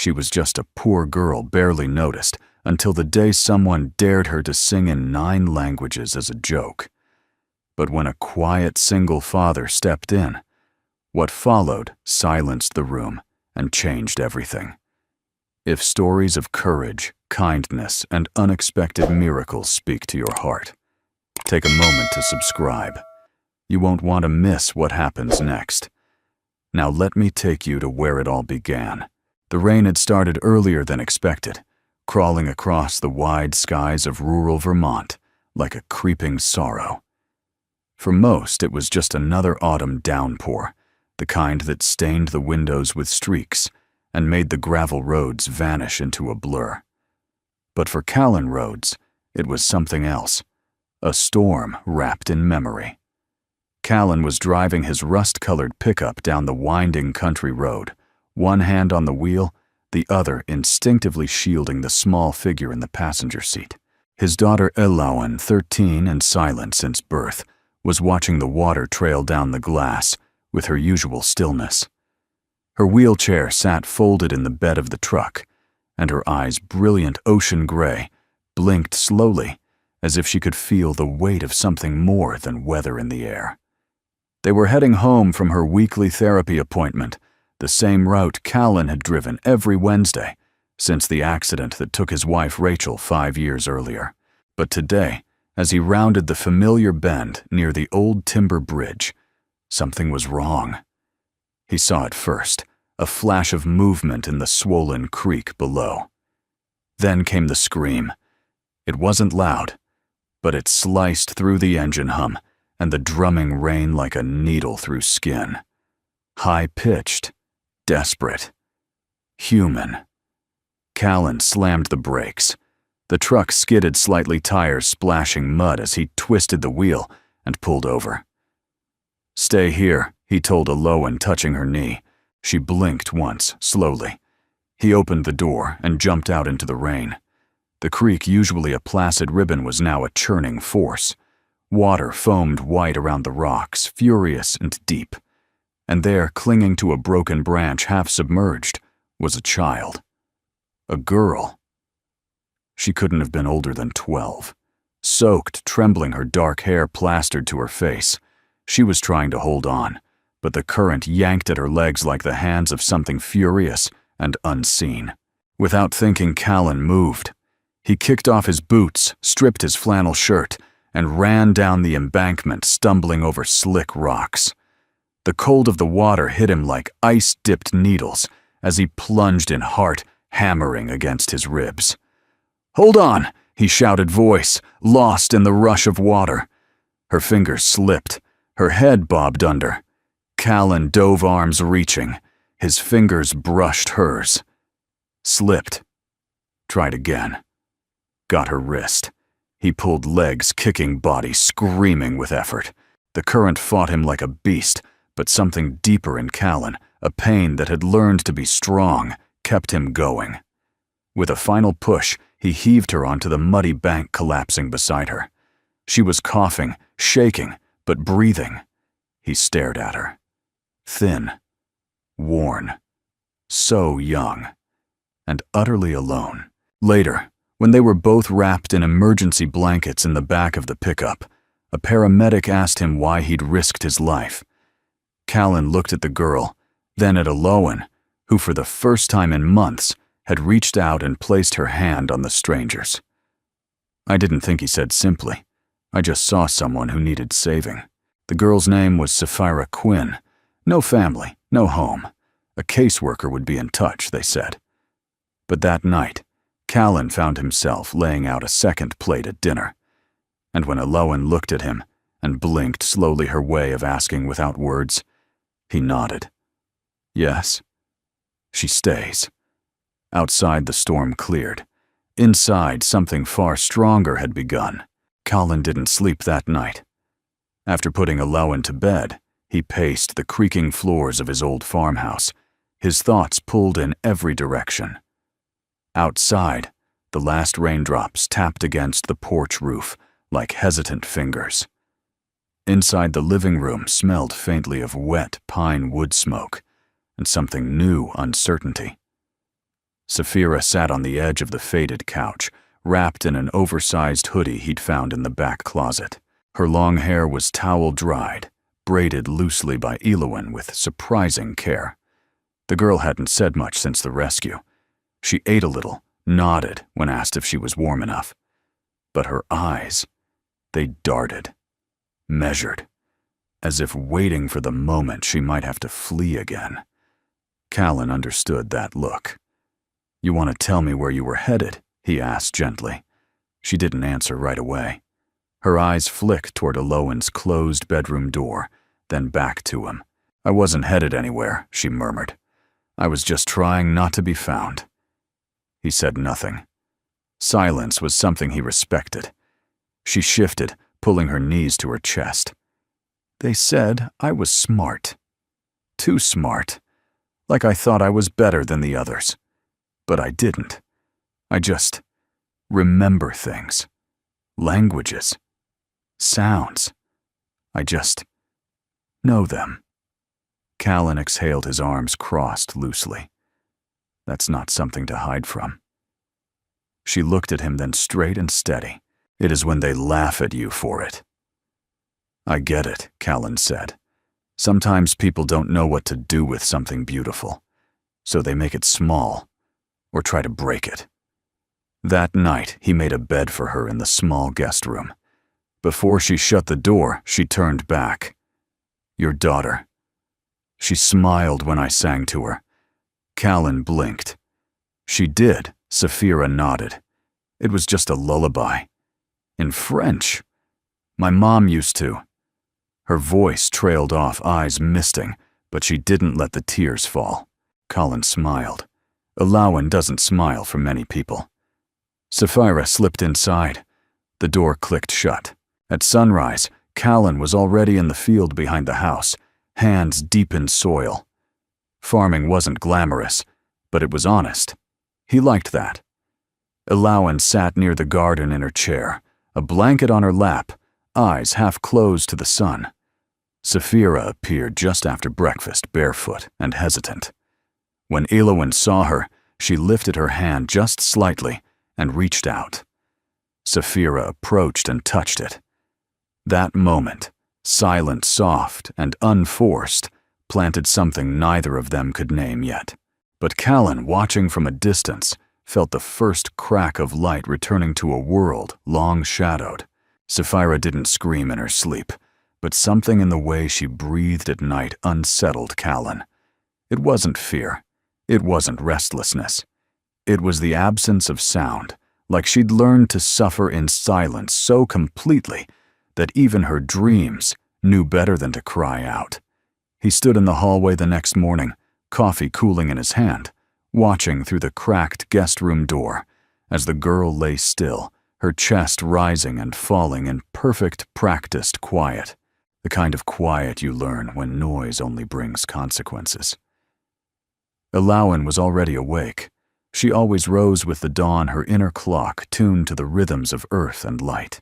She was just a poor girl barely noticed until the day someone dared her to sing in 9 languages as a joke. But when a quiet single father stepped in, what followed silenced the room and changed everything. If stories of courage, kindness, and unexpected miracles speak to your heart, take a moment to subscribe. You won't want to miss what happens next. Now let me take you to where it all began. The rain had started earlier than expected, crawling across the wide skies of rural Vermont like a creeping sorrow. For most, it was just another autumn downpour, the kind that stained the windows with streaks and made the gravel roads vanish into a blur. But for Callan Rhodes, it was something else, a storm wrapped in memory. Callan was driving his rust-colored pickup down the winding country road, one hand on the wheel, the other instinctively shielding the small figure in the passenger seat. His daughter Elawan, 13 and silent since birth, was watching the water trail down the glass with her usual stillness. Her wheelchair sat folded in the bed of the truck, and her eyes, brilliant ocean gray, blinked slowly as if she could feel the weight of something more than weather in the air. They were heading home from her weekly therapy appointment, the same route Callan had driven every Wednesday since the accident that took his wife Rachel 5 years earlier. But today, as he rounded the familiar bend near the old timber bridge, something was wrong. He saw it first, a flash of movement in the swollen creek below. Then came the scream. It wasn't loud, but it sliced through the engine hum and the drumming rain like a needle through skin. High-pitched, desperate, human. Callan slammed the brakes. The truck skidded slightly, tires splashing mud as he twisted the wheel and pulled over. "Stay here," he told Elawan, touching her knee. She blinked once, slowly. He opened the door and jumped out into the rain. The creek, usually a placid ribbon, was now a churning force. Water foamed white around the rocks, furious and deep. And there, clinging to a broken branch half submerged, was a child. A girl. She couldn't have been older than 12. Soaked, trembling, her dark hair plastered to her face. She was trying to hold on, but the current yanked at her legs like the hands of something furious and unseen. Without thinking, Callan moved. He kicked off his boots, stripped his flannel shirt, and ran down the embankment, stumbling over slick rocks. The cold of the water hit him like ice-dipped needles as he plunged in, heart hammering against his ribs. "Hold on!" he shouted, voice lost in the rush of water. Her fingers slipped. Her head bobbed under. Callan dove, arms reaching. His fingers brushed hers. Slipped. Tried again. Got her wrist. He pulled legs, kicking body, screaming with effort. The current fought him like a beast, but something deeper in Callan, a pain that had learned to be strong, kept him going. With a final push, he heaved her onto the muddy bank, collapsing beside her. She was coughing, shaking, but breathing. He stared at her. Thin, worn, so young, and utterly alone. Later, when they were both wrapped in emergency blankets in the back of the pickup, a paramedic asked him why he'd risked his life. Callan looked at the girl, then at Elawan, who for the first time in months had reached out and placed her hand on the stranger's. "I didn't think," he said simply. "I just saw someone who needed saving." The girl's name was Sapphira Quinn. No family, no home. A caseworker would be in touch, they said. But that night, Callan found himself laying out a second plate at dinner. And when Elawan looked at him and blinked slowly, her way of asking without words, he nodded. "Yes." "She stays." Outside, the storm cleared. Inside, something far stronger had begun. Callan didn't sleep that night. After putting Elawan to bed, he paced the creaking floors of his old farmhouse, his thoughts pulled in every direction. Outside, the last raindrops tapped against the porch roof like hesitant fingers. Inside, the living room smelled faintly of wet pine wood smoke and something new uncertainty. Sapphira sat on the edge of the faded couch, wrapped in an oversized hoodie he'd found in the back closet. Her long hair was towel-dried, braided loosely by Elowen with surprising care. The girl hadn't said much since the rescue. She ate a little, nodded when asked if she was warm enough. But her eyes, they darted, measured, as if waiting for the moment she might have to flee again. Callan understood that look. "You want to tell me where you were headed?" he asked gently. She didn't answer right away. Her eyes flicked toward Elowen's closed bedroom door, then back to him. "I wasn't headed anywhere," she murmured. "I was just trying not to be found." He said nothing. Silence was something he respected. She shifted, pulling her knees to her chest. "They said I was smart. Too smart. Like I thought I was better than the others. But I didn't. I just remember things. Languages. Sounds. I just know them." Callan exhaled, his arms crossed loosely. "That's not something to hide from." She looked at him, then straight and steady. "It is when they laugh at you for it." "I get it," Callan said. "Sometimes people don't know what to do with something beautiful, so they make it small, or try to break it." That night, he made a bed for her in the small guest room. Before she shut the door, she turned back. "Your daughter." She smiled when I sang to her. Callan blinked. "She did," Sapphira nodded. "It was just a lullaby. In French. My mom used to." Her voice trailed off, eyes misting, but she didn't let the tears fall. Colin smiled. Elowen doesn't smile for many people. Sapphira slipped inside. The door clicked shut. At sunrise, Callan was already in the field behind the house, hands deep in soil. Farming wasn't glamorous, but it was honest. He liked that. Elowen sat near the garden in her chair, a blanket on her lap, eyes half closed to the sun. Sapphira appeared just after breakfast, barefoot and hesitant. When Elowen saw her, she lifted her hand just slightly and reached out. Sapphira approached and touched it. That moment, silent, soft, and unforced, planted something neither of them could name yet. But Callan, watching from a distance, felt the first crack of light returning to a world long shadowed. Sapphira didn't scream in her sleep, but something in the way she breathed at night unsettled Callan. It wasn't fear. It wasn't restlessness. It was the absence of sound, like she'd learned to suffer in silence so completely that even her dreams knew better than to cry out. He stood in the hallway the next morning, coffee cooling in his hand, watching through the cracked guest room door as the girl lay still, her chest rising and falling in perfect, practiced quiet, the kind of quiet you learn when noise only brings consequences. Elowen was already awake. She always rose with the dawn, her inner clock tuned to the rhythms of earth and light.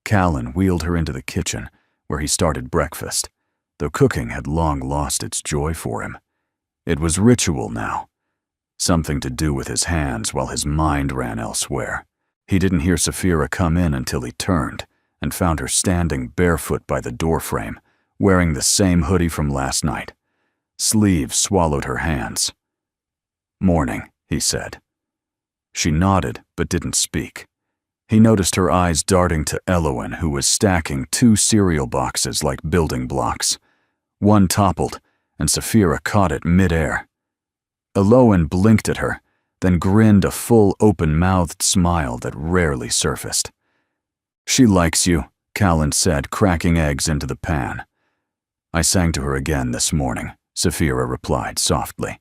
Callan wheeled her into the kitchen, where he started breakfast, though cooking had long lost its joy for him. It was ritual now, something to do with his hands while his mind ran elsewhere. He didn't hear Sapphira come in until he turned and found her standing barefoot by the doorframe, wearing the same hoodie from last night. Sleeves swallowed her hands. "Morning," he said. She nodded but didn't speak. He noticed her eyes darting to Elowen, who was stacking 2 cereal boxes like building blocks. One toppled, and Sapphira caught it mid-air. Elowen blinked at her, then grinned a full, open-mouthed smile that rarely surfaced. "She likes you," Callan said, cracking eggs into the pan. "I sang to her again this morning," Sapphira replied softly.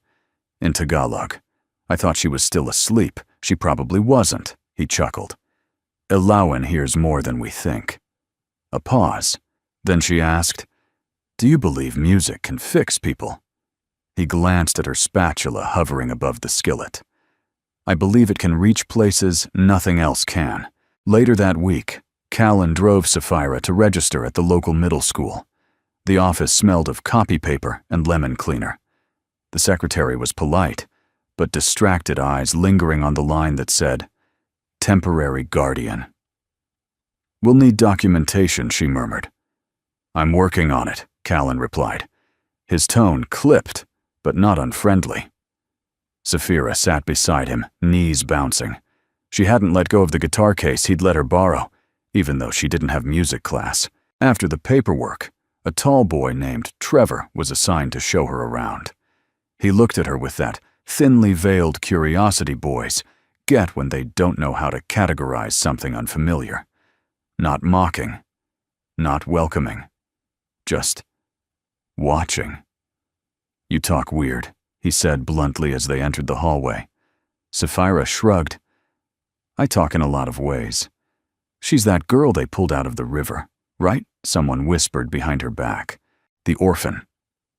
In Tagalog. "I thought she was still asleep. She probably wasn't," he chuckled. "Elowen hears more than we think." A pause. Then she asked, "Do you believe music can fix people?" He glanced at her spatula hovering above the skillet. "I believe it can reach places nothing else can." Later that week, Callan drove Sapphira to register at the local middle school. The office smelled of copy paper and lemon cleaner. The secretary was polite, but distracted eyes lingering on the line that said, "Temporary guardian." "We'll need documentation," she murmured. "I'm working on it," Callan replied. His tone clipped, but not unfriendly. Saphira sat beside him, knees bouncing. She hadn't let go of the guitar case he'd let her borrow, even though she didn't have music class. After the paperwork, a tall boy named Trevor was assigned to show her around. He looked at her with that thinly veiled curiosity boys get when they don't know how to categorize something unfamiliar. Not mocking, not welcoming, just watching. "You talk weird," he said bluntly as they entered the hallway. Saphira shrugged. "I talk in a lot of ways." "She's that girl they pulled out of the river, right?" someone whispered behind her back. "The orphan."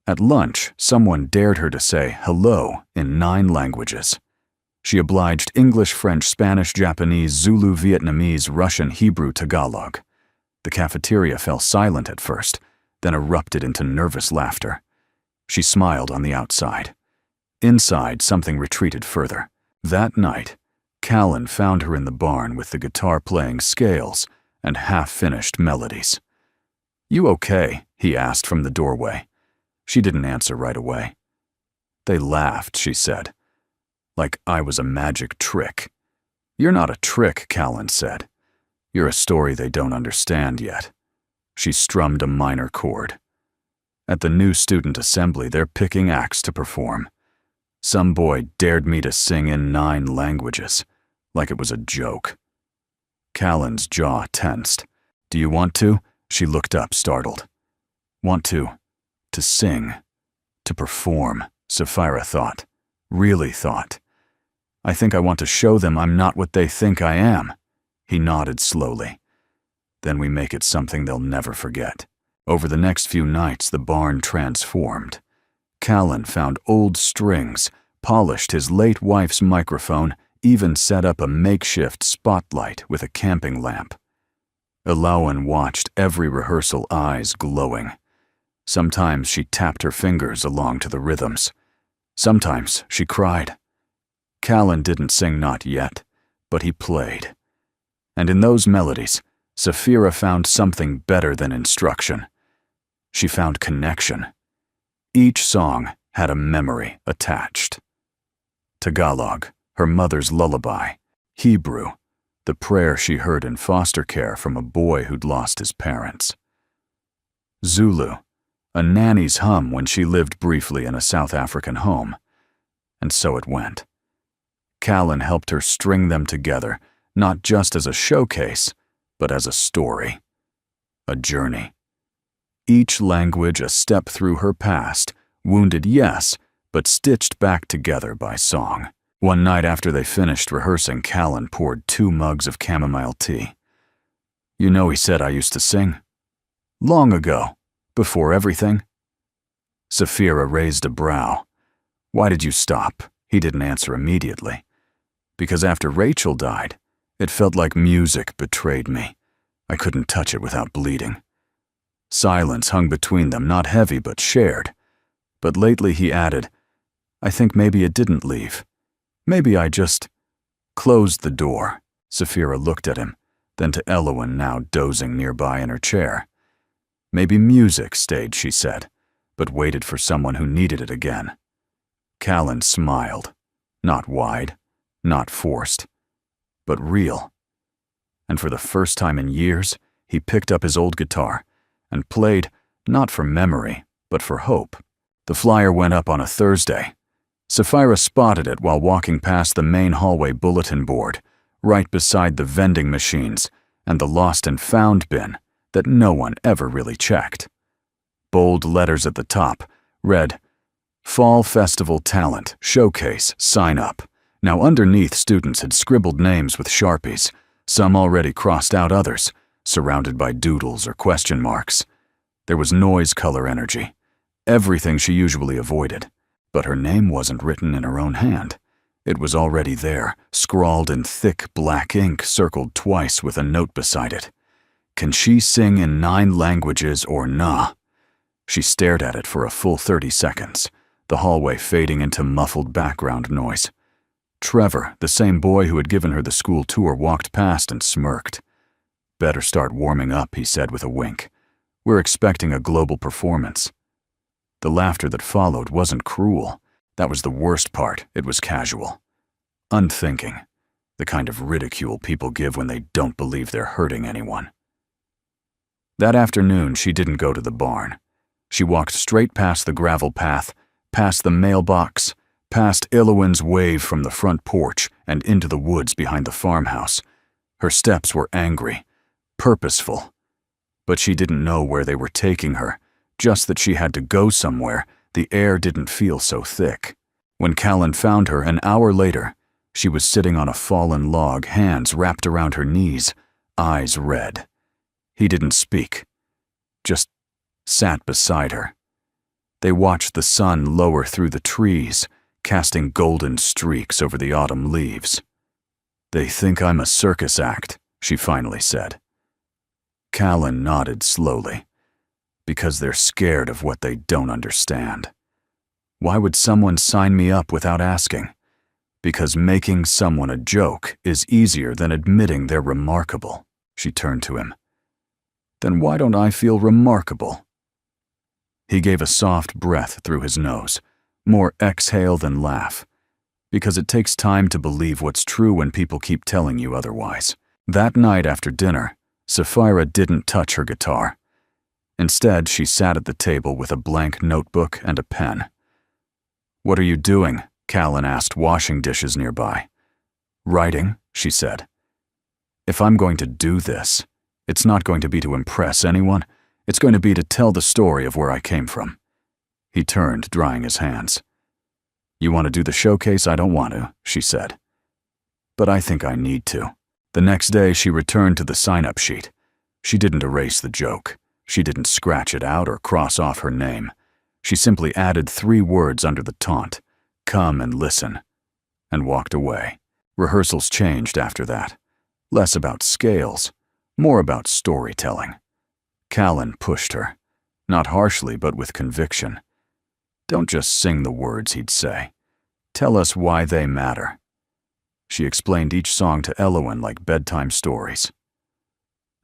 At lunch, someone dared her to say hello in 9 languages. She obliged English, French, Spanish, Japanese, Zulu, Vietnamese, Russian, Hebrew, Tagalog. The cafeteria fell silent at first, then erupted into nervous laughter. She smiled on the outside. Inside, something retreated further. That night, Callan found her in the barn with the guitar playing scales and half-finished melodies. "You okay?" he asked from the doorway. She didn't answer right away. "They laughed," she said, "like I was a magic trick." "You're not a trick," Callan said. "You're a story they don't understand yet." She strummed a minor chord. "At the new student assembly, they're picking acts to perform. Some boy dared me to sing in 9 languages, like it was a joke." Callan's jaw tensed. "Do you want to?" She looked up, startled. "Want to sing, to perform," Saphira thought, really thought. "I think I want to show them I'm not what they think I am." He nodded slowly. "Then we make it something they'll never forget." Over the next few nights, the barn transformed. Callan found old strings, polished his late wife's microphone, even set up a makeshift spotlight with a camping lamp. Elowen watched every rehearsal, eyes glowing. Sometimes she tapped her fingers along to the rhythms. Sometimes she cried. Callan didn't sing not yet, but he played. And in those melodies, Saphira found something better than instruction. She found connection. Each song had a memory attached. Tagalog, her mother's lullaby. Hebrew, the prayer she heard in foster care from a boy who'd lost his parents. Zulu, a nanny's hum when she lived briefly in a South African home. And so it went. Callan helped her string them together, not just as a showcase, but as a story, a journey. Each language a step through her past, wounded, yes, but stitched back together by song. One night after they finished rehearsing, Callan poured 2 mugs of chamomile tea. "You know he said I used to sing? Long ago, before everything." Saphira raised a brow. "Why did you stop?" He didn't answer immediately. "Because after Rachel died, it felt like music betrayed me. I couldn't touch it without bleeding." Silence hung between them, not heavy but shared. But lately he added, "I think maybe it didn't leave. Maybe I just closed the door." Saphira looked at him, then to Elowen, now dozing nearby in her chair. "Maybe music stayed," she said, but waited for someone who needed it again. Callan smiled, not wide, not forced, but real. And for the first time in years, he picked up his old guitar and played, not for memory, but for hope. The flyer went up on a Thursday. Saphira spotted it while walking past the main hallway bulletin board, right beside the vending machines and the lost and found bin that no one ever really checked. Bold letters at the top read, "Fall Festival Talent Showcase Sign Up." Now underneath, students had scribbled names with Sharpies, some already crossed out, others surrounded by doodles or question marks. There was noise color energy, everything she usually avoided, but her name wasn't written in her own hand. It was already there, scrawled in thick black ink, circled twice with a note beside it. Can she sing in 9 languages or nah? She stared at it for a full 30 seconds, the hallway fading into muffled background noise. Trevor, the same boy who had given her the school tour, walked past and smirked. "Better start warming up," he said with a wink. "We're expecting a global performance." The laughter that followed wasn't cruel. That was the worst part. It was casual. Unthinking. The kind of ridicule people give when they don't believe they're hurting anyone. That afternoon, she didn't go to the barn. She walked straight past the gravel path, past the mailbox, past Ilowin's wave from the front porch, and into the woods behind the farmhouse. Her steps were angry, purposeful. But she didn't know where they were taking her, just that she had to go somewhere. The air didn't feel so thick. When Callan found her an hour later, she was sitting on a fallen log, hands wrapped around her knees, eyes red. He didn't speak, just sat beside her. They watched the sun lower through the trees, casting golden streaks over the autumn leaves. "They think I'm a circus act," she finally said. Callan nodded slowly. "Because they're scared of what they don't understand. Why would someone sign me up without asking? Because making someone a joke is easier than admitting they're remarkable." She turned to him. "Then why don't I feel remarkable?" He gave a soft breath through his nose, more exhale than laugh. Because it takes time to believe what's true when people keep telling you otherwise. That night after dinner, Sapphira didn't touch her guitar. Instead, she sat at the table with a blank notebook and a pen. "What are you doing?" Callan asked, washing dishes nearby. "Writing," she said. "If I'm going to do this, it's not going to be to impress anyone. It's going to be to tell the story of where I came from." He turned, drying his hands. "You want to do the showcase? I don't want to," she said. "But I think I need to." The next day, she returned to the sign-up sheet. She didn't erase the joke. She didn't scratch it out or cross off her name. She simply added 3 words under the taunt, "Come and listen," and walked away. Rehearsals changed after that. Less about scales, more about storytelling. Callan pushed her, not harshly but with conviction. "Don't just sing the words," he'd say. "Tell us why they matter." She explained each song to Elowin like bedtime stories.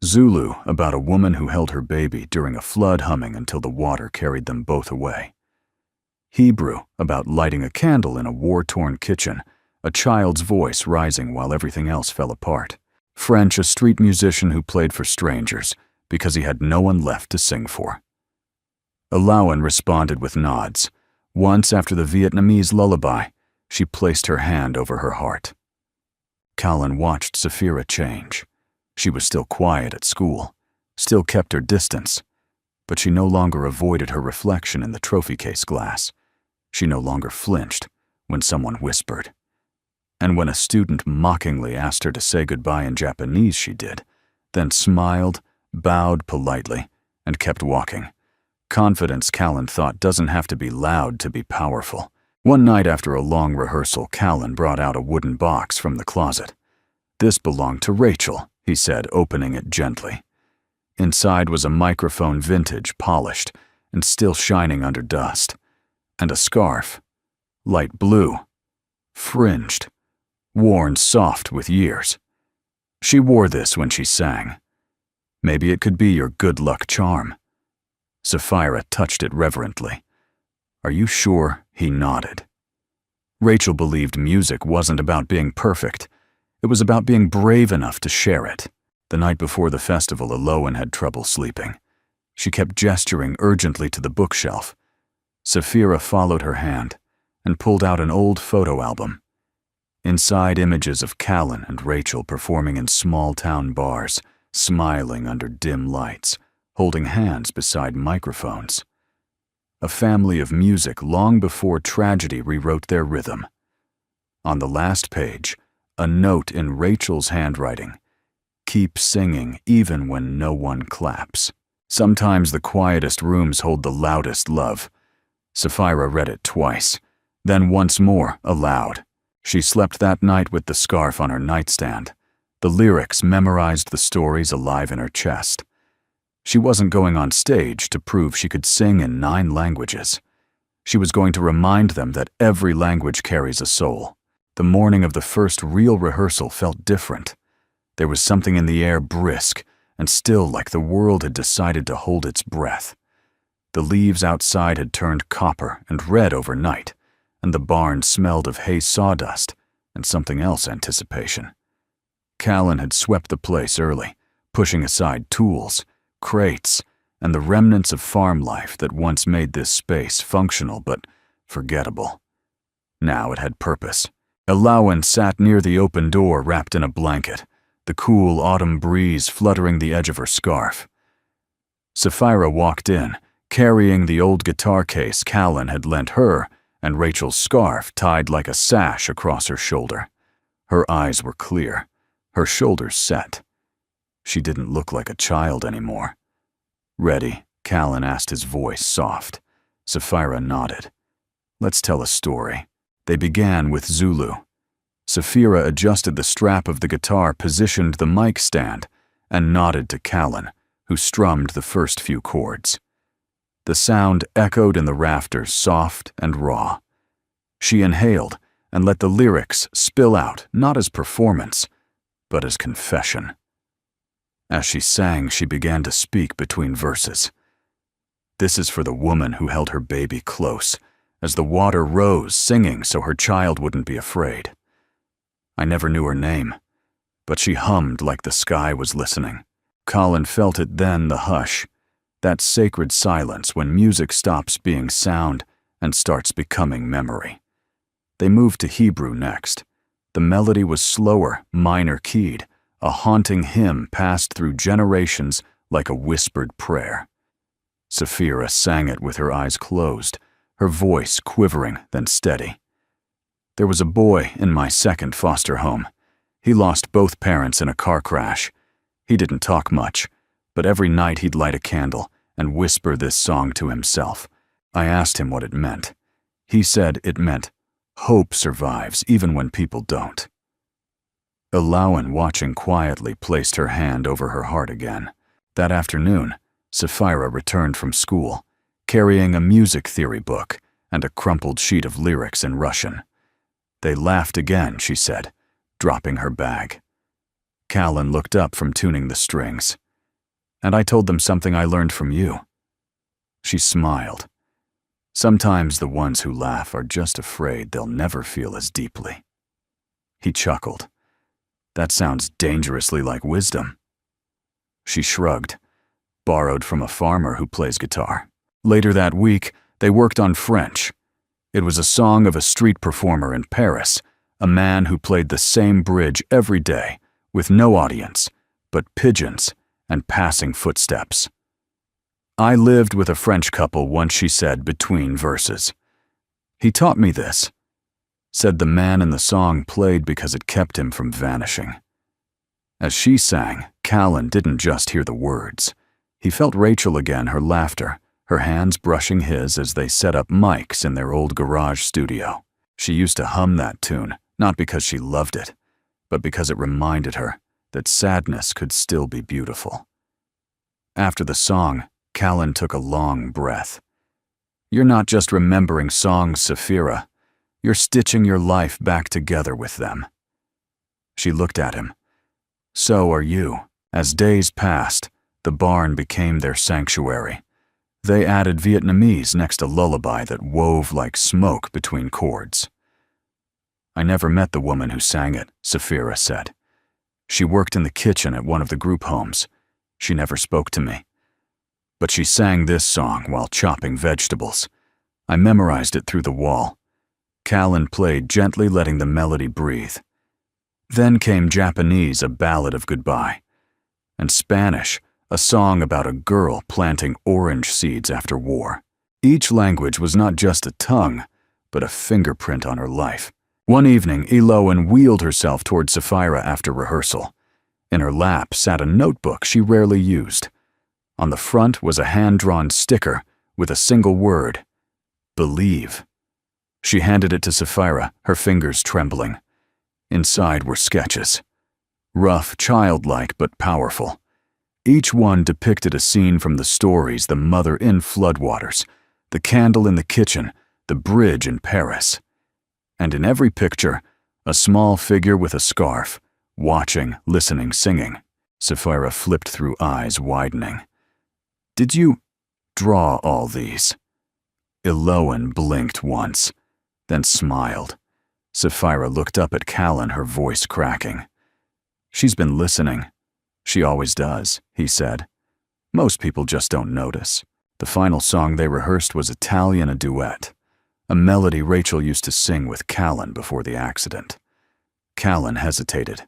Zulu, about a woman who held her baby during a flood, humming until the water carried them both away. Hebrew, about lighting a candle in a war-torn kitchen, a child's voice rising while everything else fell apart. French, a street musician who played for strangers because he had no one left to sing for. Elowin responded with nods. Once, after the Vietnamese lullaby, she placed her hand over her heart. Callan watched Sapphira change. She was still quiet at school, still kept her distance, but she no longer avoided her reflection in the trophy case glass. She no longer flinched when someone whispered. And when a student mockingly asked her to say goodbye in Japanese, she did, then smiled, bowed politely, and kept walking. Confidence, Callan thought, doesn't have to be loud to be powerful. One night after a long rehearsal, Callan brought out a wooden box from the closet. "This belonged to Rachel," he said, opening it gently. Inside was a microphone, vintage, polished, and still shining under dust, and a scarf, light blue, fringed, worn soft with years. She wore this when she sang. Maybe it could be your good luck charm. Sapphira touched it reverently. "Are you sure?" He nodded. Rachel believed music wasn't about being perfect. It was about being brave enough to share it. The night before the festival, Elowin had trouble sleeping. She kept gesturing urgently to the bookshelf. Sapphira followed her hand and pulled out an old photo album. Inside, images of Callan and Rachel performing in small-town bars, smiling under dim lights, holding hands beside microphones. A family of music long before tragedy rewrote their rhythm. On the last page, a note in Rachel's handwriting: "Keep singing even when no one claps." Sometimes the quietest rooms hold the loudest love. Sapphira read it twice, then once more, aloud. She slept that night with the scarf on her nightstand. The lyrics memorized, the stories alive in her chest. She wasn't going on stage to prove she could sing in 9 languages. She was going to remind them that every language carries a soul. The morning of the first real rehearsal felt different. There was something in the air brisk and still, like the world had decided to hold its breath. The leaves outside had turned copper and red overnight, and the barn smelled of hay sawdust and something else anticipation. Callan had swept the place early, pushing aside tools, crates, and the remnants of farm life that once made this space functional but forgettable. Now it had purpose. Elowen sat near the open door wrapped in a blanket, the cool autumn breeze fluttering the edge of her scarf. Sapphira walked in, carrying the old guitar case Callan had lent her and Rachel's scarf tied like a sash across her shoulder. Her eyes were clear, her shoulders set. She didn't look like a child anymore. "Ready?" Callan asked, his voice soft. Sapphira nodded. "Let's tell a story." They began with Zulu. Sapphira adjusted the strap of the guitar, positioned the mic stand, and nodded to Callan, who strummed the first few chords. The sound echoed in the rafters, soft and raw. She inhaled and let the lyrics spill out, not as performance, but as confession. As she sang, she began to speak between verses. "This is for the woman who held her baby close, as the water rose, singing so her child wouldn't be afraid. I never knew her name, but she hummed like the sky was listening. Colin felt it then, the hush, that sacred silence when music stops being sound and starts becoming memory." They moved to Hebrew next. The melody was slower, minor-keyed, a haunting hymn passed through generations like a whispered prayer. Sapphira sang it with her eyes closed, her voice quivering then steady. "There was a boy in my second foster home. He lost both parents in a car crash. He didn't talk much, but every night he'd light a candle and whisper this song to himself. I asked him what it meant. He said it meant, hope survives even when people don't." Elowen, watching quietly, placed her hand over her heart again. That afternoon, Sapphira returned from school, carrying a music theory book and a crumpled sheet of lyrics in Russian. "They laughed again," she said, dropping her bag. Callan looked up from tuning the strings. "And I told them something I learned from you." She smiled. "Sometimes the ones who laugh are just afraid they'll never feel as deeply." He chuckled. "That sounds dangerously like wisdom." She shrugged. "Borrowed from a farmer who plays guitar." Later that week, they worked on French. It was a song of a street performer in Paris, a man who played the same bridge every day, with no audience, but pigeons and passing footsteps. "I lived with a French couple once," she said between verses. "He taught me this," said the man, and the song played because it kept him from vanishing. As she sang, Callan didn't just hear the words. He felt Rachel again, her laughter, her hands brushing his as they set up mics in their old garage studio. She used to hum that tune, not because she loved it, but because it reminded her that sadness could still be beautiful. After the song, Callan took a long breath. "You're not just remembering songs, Sapphira. You're stitching your life back together with them." She looked at him. "So are you." As days passed, the barn became their sanctuary. They added Vietnamese next to lullaby that wove like smoke between chords. "I never met the woman who sang it," Sapphira said. "She worked in the kitchen at one of the group homes. She never spoke to me. But she sang this song while chopping vegetables. I memorized it through the wall." Callan played, gently letting the melody breathe. Then came Japanese, a ballad of goodbye, and Spanish, a song about a girl planting orange seeds after war. Each language was not just a tongue, but a fingerprint on her life. One evening, Elowen wheeled herself toward Sapphira after rehearsal. In her lap sat a notebook she rarely used. On the front was a hand-drawn sticker with a single word, "Believe." She handed it to Sapphira, her fingers trembling. Inside were sketches. Rough, childlike, but powerful. Each one depicted a scene from the stories: the mother in floodwaters, the candle in the kitchen, the bridge in Paris. And in every picture, a small figure with a scarf, watching, listening, singing. Sapphira flipped through eyes widening. Did you draw all these? Elowen blinked once, then smiled. Sapphira looked up at Callan, her voice cracking. She's been listening. She always does, he said. Most people just don't notice. The final song they rehearsed was Italian, a duet, a melody Rachel used to sing with Callan before the accident. Callan hesitated.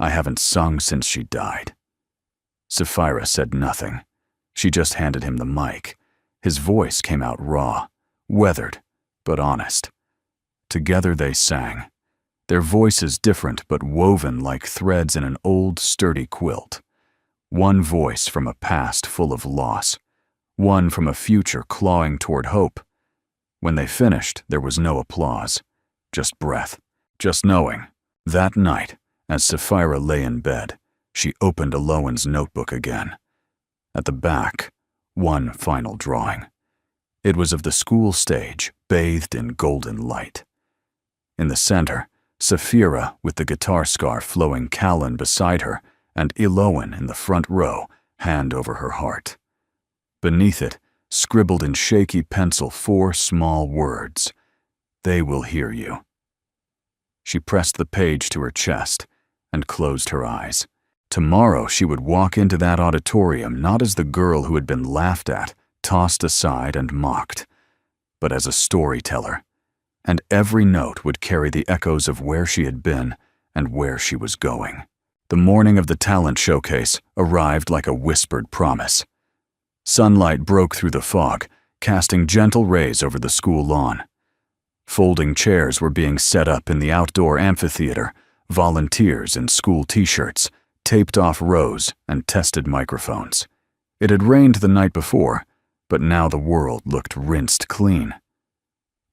I haven't sung since she died. Sapphira said nothing. She just handed him the mic. His voice came out raw, weathered, but honest. Together they sang, their voices different but woven like threads in an old, sturdy quilt. One voice from a past full of loss, one from a future clawing toward hope. When they finished, there was no applause, just breath, just knowing. That night, as Sapphira lay in bed, she opened Elowen's notebook again. At the back, one final drawing. It was of the school stage, bathed in golden light. In the center, Sapphira with the guitar scarf flowing, Callan beside her, and Elowen in the front row, hand over her heart. Beneath it, scribbled in shaky pencil, 4 small words. They will hear you. She pressed the page to her chest and closed her eyes. Tomorrow she would walk into that auditorium not as the girl who had been laughed at, tossed aside and mocked, but as a storyteller, and every note would carry the echoes of where she had been and where she was going. The morning of the talent showcase arrived like a whispered promise. Sunlight broke through the fog, casting gentle rays over the school lawn. Folding chairs were being set up in the outdoor amphitheater, volunteers in school t-shirts, taped off rows, and tested microphones. It had rained the night before, but now the world looked rinsed clean.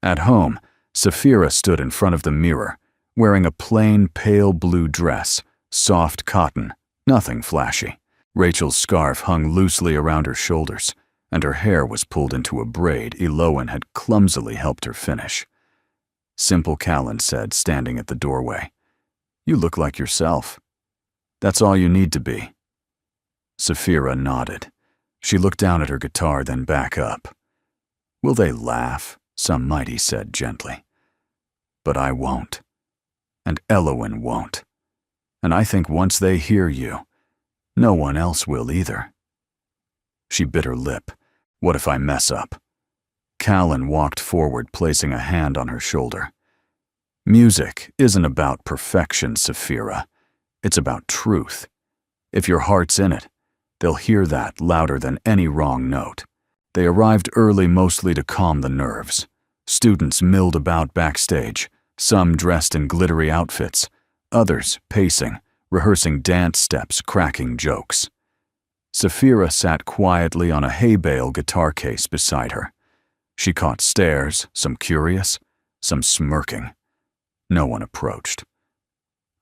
At home, Sapphira stood in front of the mirror, wearing a plain pale blue dress, soft cotton, nothing flashy. Rachel's scarf hung loosely around her shoulders, and her hair was pulled into a braid Elowen had clumsily helped her finish. Simple Callan said, standing at the doorway, "You look like yourself. That's all you need to be." Sapphira nodded. She looked down at her guitar, then back up. "Will they laugh? Some might," he said gently. "But I won't. And Elowen won't. And I think once they hear you, no one else will either." She bit her lip. What if I mess up? Callan walked forward, placing a hand on her shoulder. "Music isn't about perfection, Sapphira. It's about truth. If your heart's in it, they'll hear that louder than any wrong note." They arrived early, mostly to calm the nerves. Students milled about backstage, some dressed in glittery outfits, others pacing, rehearsing dance steps, cracking jokes. Sapphira sat quietly on a hay bale guitar case beside her. She caught stares, some curious, some smirking. No one approached.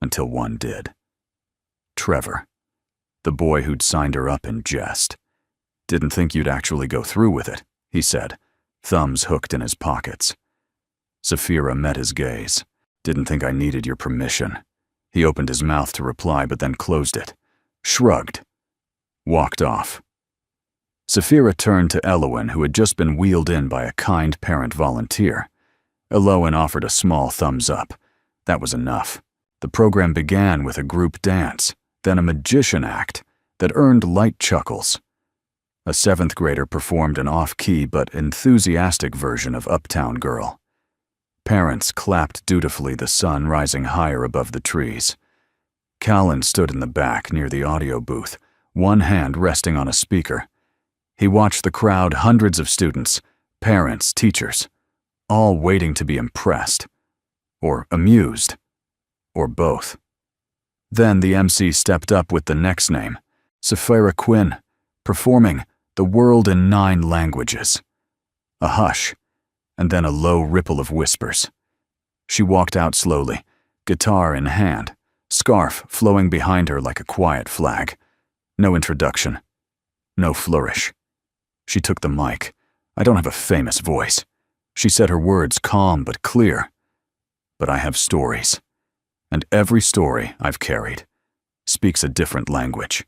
Until one did. Trevor, the boy who'd signed her up in jest. "Didn't think you'd actually go through with it," he said, thumbs hooked in his pockets. Sapphira met his gaze. "Didn't think I needed your permission." He opened his mouth to reply, but then closed it, shrugged, walked off. Sapphira turned to Elowen, who had just been wheeled in by a kind parent volunteer. Elowen offered a small thumbs up. That was enough. The program began with a group dance, then a magician act that earned light chuckles. A 7th grader performed an off-key but enthusiastic version of Uptown Girl. Parents clapped dutifully, the sun rising higher above the trees. Callan stood in the back near the audio booth, one hand resting on a speaker. He watched the crowd, hundreds of students, parents, teachers, all waiting to be impressed, or amused, or both. Then the MC stepped up with the next name, Sapphira Quinn, performing "The World in 9 Languages." A hush, and then a low ripple of whispers. She walked out slowly, guitar in hand, scarf flowing behind her like a quiet flag. No introduction, no flourish. She took the mic. "I don't have a famous voice. She said her words calm but clear. But I have stories, and every story I've carried speaks a different language.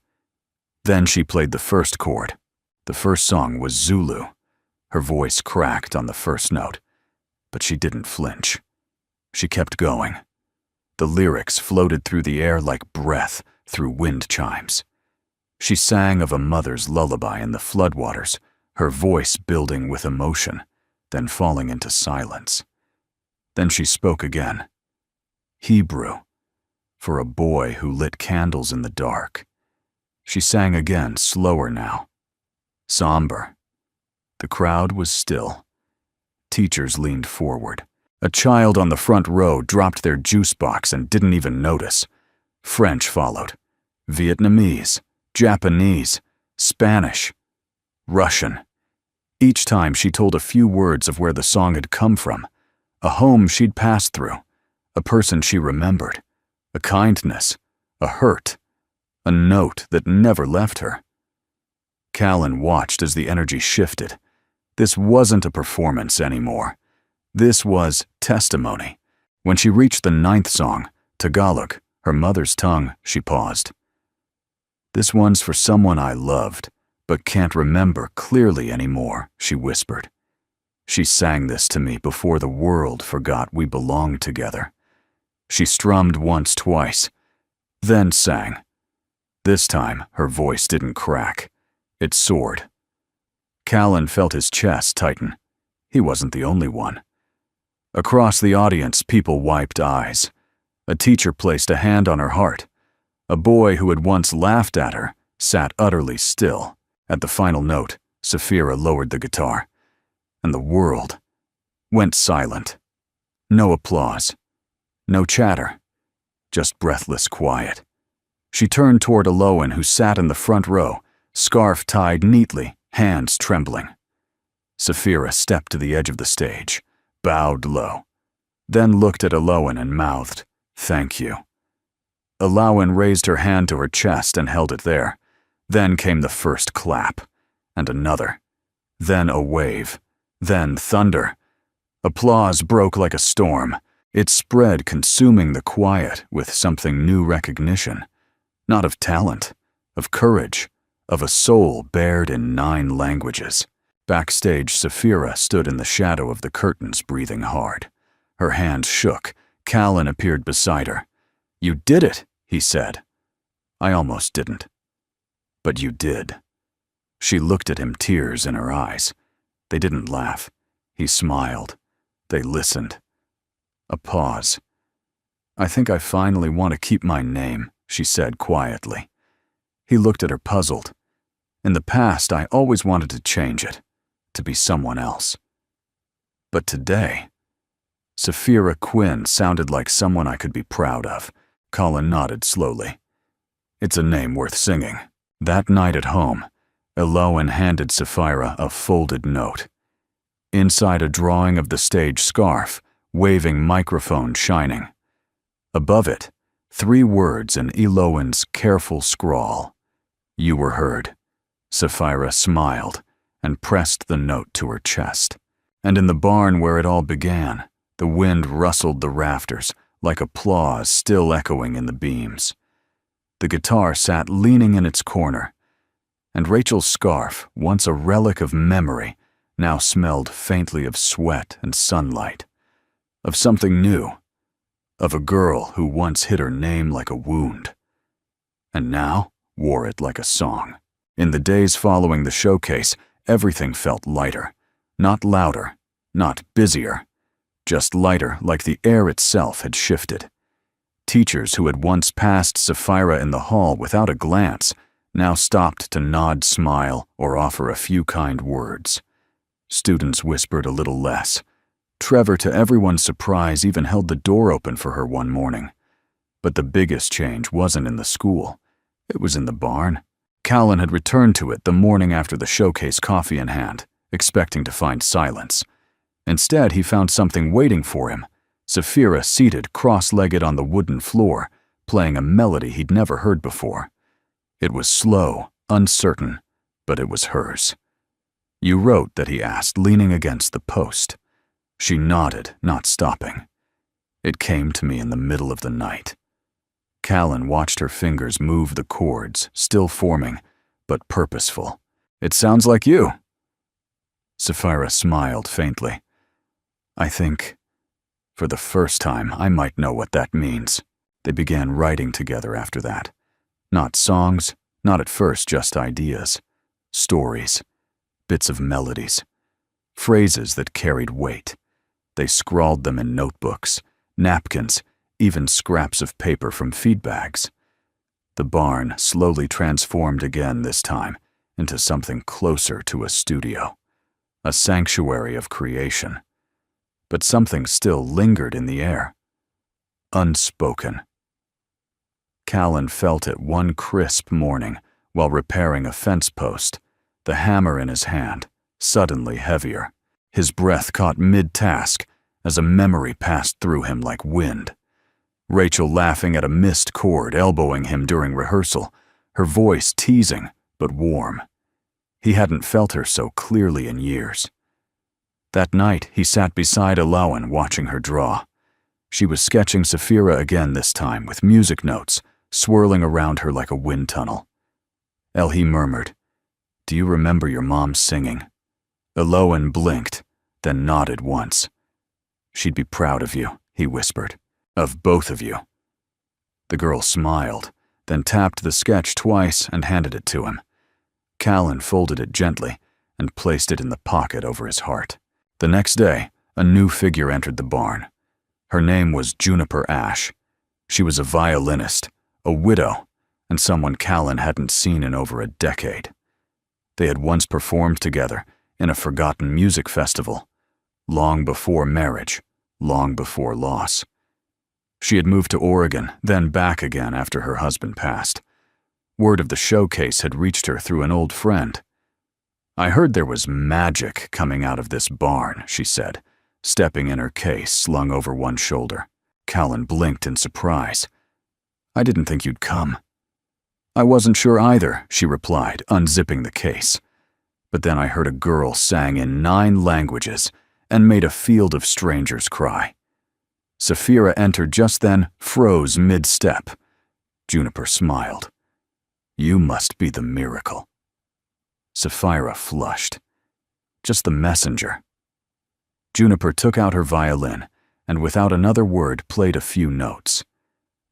Then she played the first chord. The first song was Zulu. Her voice cracked on the first note, but she didn't flinch. She kept going. The lyrics floated through the air like breath through wind chimes. She sang of a mother's lullaby in the floodwaters, her voice building with emotion, then falling into silence. Then she spoke again. Hebrew, for a boy who lit candles in the dark. She sang again, slower now. Somber. The crowd was still. Teachers leaned forward. A child on the front row dropped their juice box and didn't even notice. French followed. Vietnamese, Japanese, Spanish, Russian. Each time she told a few words of where the song had come from, a home she'd passed through, a person she remembered, a kindness, a hurt, a note that never left her. Callan watched as the energy shifted. This wasn't a performance anymore. This was testimony. When she reached the 9th song, Tagalog, her mother's tongue, she paused. This one's for someone I loved, but can't remember clearly anymore, she whispered. She sang this to me before the world forgot we belonged together. She strummed once, twice, then sang. This time, her voice didn't crack. It soared. Callan felt his chest tighten. He wasn't the only one. Across the audience, people wiped eyes. A teacher placed a hand on her heart. A boy who had once laughed at her sat utterly still. At the final note, Saphira lowered the guitar, and the world went silent. No applause, no chatter, just breathless quiet. She turned toward Aloan, who sat in the front row, scarf tied neatly, hands trembling. Saphira stepped to the edge of the stage, bowed low, then looked at Aloan and mouthed, "Thank you." Aloan raised her hand to her chest and held it there. Then came the first clap, and another, then a wave, then thunder. Applause broke like a storm. It spread, consuming the quiet with something new recognition, not of talent, of courage, of a soul bared in 9 languages. Backstage, Saphira stood in the shadow of the curtains, breathing hard. Her hands shook. Callan appeared beside her. "You did it," he said. "I almost didn't. But you did." She looked at him, tears in her eyes. They didn't laugh. He smiled. They listened. A pause. "I think I finally want to keep my name," she said quietly. He looked at her, puzzled. "In the past, I always wanted to change it, to be someone else. But today, Saphira Quinn sounded like someone I could be proud of." Colin nodded slowly. "It's a name worth singing." That night at home, Aloan handed Saphira a folded note. Inside, a drawing of the stage scarf, waving microphone shining. Above it, 3 words in Eloan's careful scrawl. "You were heard." Saphira smiled and pressed the note to her chest. And in the barn where it all began, the wind rustled the rafters like applause still echoing in the beams. The guitar sat leaning in its corner, and Rachel's scarf, once a relic of memory, now smelled faintly of sweat and sunlight, of something new, of a girl who once hid her name like a wound, and now wore it like a song. In the days following the showcase, everything felt lighter, not louder, not busier, just lighter, like the air itself had shifted. Teachers who had once passed Saphira in the hall without a glance now stopped to nod, smile, or offer a few kind words. Students whispered a little less. Trevor, to everyone's surprise, even held the door open for her one morning. But the biggest change wasn't in the school. It was in the barn. Callan had returned to it the morning after the showcase, coffee in hand, expecting to find silence. Instead, he found something waiting for him. Saphira seated cross-legged on the wooden floor, playing a melody he'd never heard before. It was slow, uncertain, but it was hers. "You wrote that?" he asked, leaning against the post. She nodded, not stopping. It came to me in the middle of the night. Callan watched her fingers move the chords, still forming, but purposeful. It sounds like you. Sapphira smiled faintly. I think, for the first time, I might know what that means. They began writing together after that. Not songs, not at first just ideas. Stories, bits of melodies, phrases that carried weight. They scrawled them in notebooks, napkins, even scraps of paper from feed bags. The barn slowly transformed again this time into something closer to a studio, a sanctuary of creation. But something still lingered in the air. Unspoken. Callan felt it one crisp morning while repairing a fence post, the hammer in his hand, suddenly heavier. His breath caught mid-task as a memory passed through him like wind. Rachel laughing at a missed chord, elbowing him during rehearsal, her voice teasing but warm. He hadn't felt her so clearly in years. That night, he sat beside Alawan watching her draw. She was sketching Sapphira again this time with music notes swirling around her like a wind tunnel. Elhi murmured, "Do you remember your mom singing?" Alawan blinked, then nodded once. "She'd be proud of you," he whispered. "Of both of you." The girl smiled, then tapped the sketch twice and handed it to him. Callan folded it gently and placed it in the pocket over his heart. The next day, a new figure entered the barn. Her name was Juniper Ash. She was a violinist, a widow, and someone Callan hadn't seen in over a decade. They had once performed together in a forgotten music festival, long before marriage, long before loss. She had moved to Oregon, then back again after her husband passed. Word of the showcase had reached her through an old friend. "I heard there was magic coming out of this barn," she said, stepping in her case slung over one shoulder. Callan blinked in surprise. "I didn't think you'd come." "I wasn't sure either," she replied, unzipping the case. But then I heard a girl sang in 9 languages and made a field of strangers cry. Sapphira entered just then, froze mid-step. Juniper smiled. "You must be the miracle." Sapphira flushed. "Just the messenger." Juniper took out her violin and without another word played a few notes.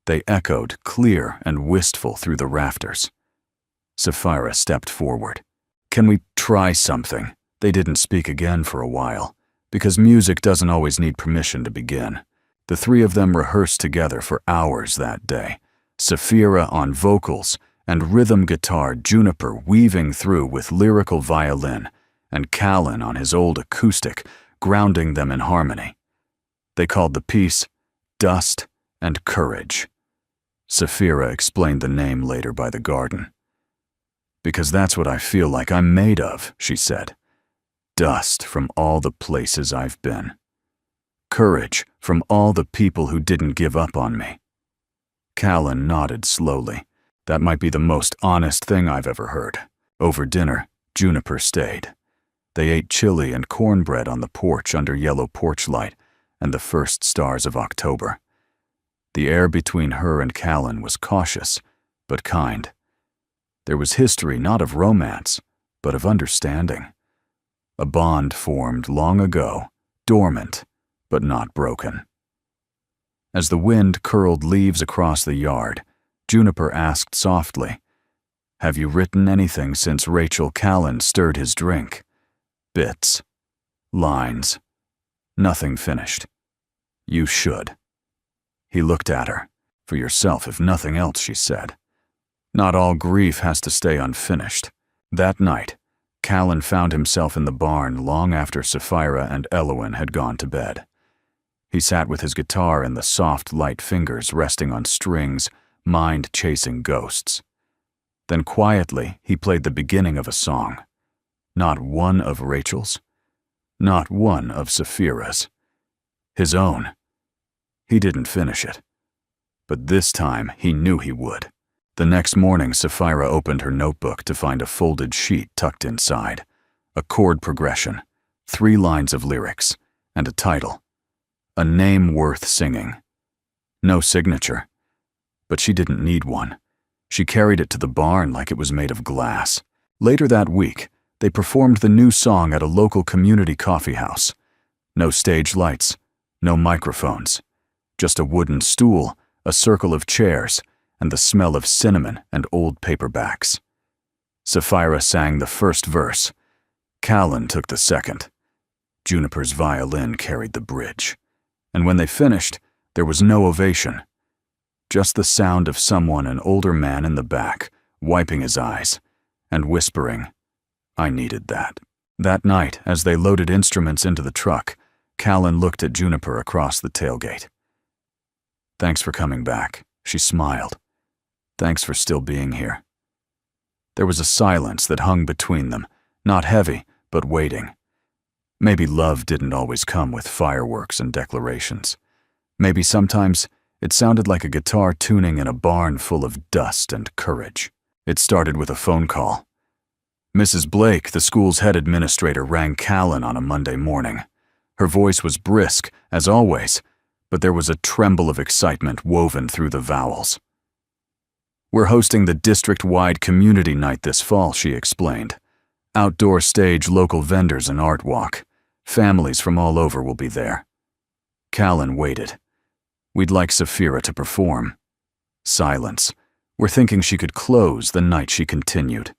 They echoed, clear and wistful, through the rafters. Sapphira stepped forward. "Can we try something?" They didn't speak again for a while, because music doesn't always need permission to begin. The three of them rehearsed together for hours that day, Sapphira on vocals and rhythm guitar, Juniper weaving through with lyrical violin, and Callan on his old acoustic, grounding them in harmony. They called the piece Dust and Courage. Sapphira explained the name later by the garden. "Because that's what I feel like I'm made of," she said. "Dust from all the places I've been. Courage from all the people who didn't give up on me." Callan nodded slowly. "That might be the most honest thing I've ever heard." Over dinner, Juniper stayed. They ate chili and cornbread on the porch under yellow porch light and the first stars of October. The air between her and Callan was cautious, but kind. There was history not of romance, but of understanding. A bond formed long ago, dormant, but not broken. As the wind curled leaves across the yard, Juniper asked softly, "Have you written anything since Rachel Callan stirred his drink?" "Bits. Lines. Nothing finished." "You should." He looked at her. "For yourself, if nothing else," she said. Not all grief has to stay unfinished. That night, Callan found himself in the barn long after Sapphira and Alawan had gone to bed. He sat with his guitar in the soft, light fingers resting on strings, mind-chasing ghosts. Then quietly, he played the beginning of a song. Not one of Rachel's. Not one of Sapphira's. His own. He didn't finish it. But this time, he knew he would. The next morning, Sapphira opened her notebook to find a folded sheet tucked inside. A chord progression. 3 lines of lyrics. and a title. A name worth singing. No signature. But she didn't need one. She carried it to the barn like it was made of glass. Later that week, they performed the new song at a local community coffee house. No stage lights, no microphones. Just a wooden stool, a circle of chairs, and the smell of cinnamon and old paperbacks. Sapphira sang the first verse. Callan took the second. Juniper's violin carried the bridge. And when they finished, there was no ovation. Just the sound of someone, an older man in the back, wiping his eyes and whispering, "I needed that." That night, as they loaded instruments into the truck, Callan looked at Juniper across the tailgate. "Thanks for coming back," she smiled. "Thanks for still being here." There was a silence that hung between them, not heavy, but waiting. Maybe love didn't always come with fireworks and declarations. Maybe sometimes it sounded like a guitar tuning in a barn full of dust and courage. It started with a phone call. Mrs. Blake, the school's head administrator, rang Callan on a Monday morning. Her voice was brisk, as always, but there was a tremble of excitement woven through the vowels. "We're hosting the district-wide community night this fall," she explained. "Outdoor stage, local vendors, and art walk. Families from all over will be there." Callan waited. "We'd like Sapphira to perform." Silence. "We're thinking she could close," the night she continued.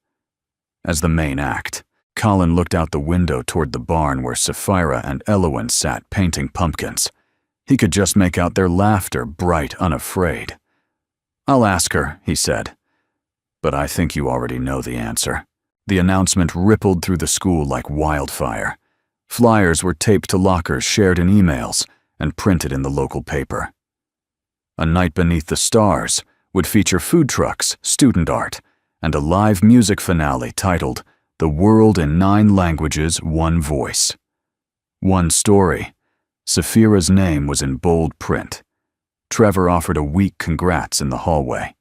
As the main act, Colin looked out the window toward the barn where Sapphira and Elowen sat painting pumpkins. He could just make out their laughter, bright, unafraid. "I'll ask her," he said. "But I think you already know the answer." The announcement rippled through the school like wildfire. Flyers were taped to lockers, shared in emails, and printed in the local paper. A Night Beneath the Stars would feature food trucks, student art, and a live music finale titled "The World in 9 Languages, One Voice." One story. Sapphira's name was in bold print. Trevor offered a weak congrats in the hallway.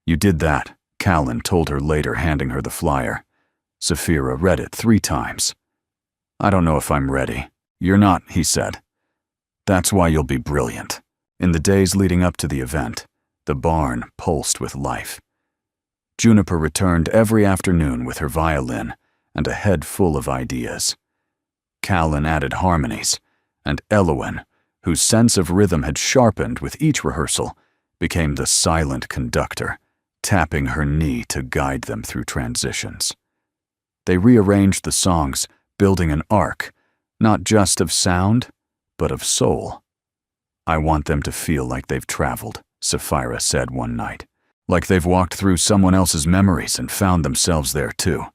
"You did that," Callan told her later, handing her the flyer. Sapphira read it 3 times. "I don't know if I'm ready." "You're not," he said. "That's why you'll be brilliant." In the days leading up to the event, the barn pulsed with life. Juniper returned every afternoon with her violin and a head full of ideas. Callan added harmonies, and Elowen, whose sense of rhythm had sharpened with each rehearsal, became the silent conductor, tapping her knee to guide them through transitions. They rearranged the songs, building an arc, not just of sound, but of soul. "I want them to feel like they've traveled," Sapphira said one night. "Like they've walked through someone else's memories and found themselves there too."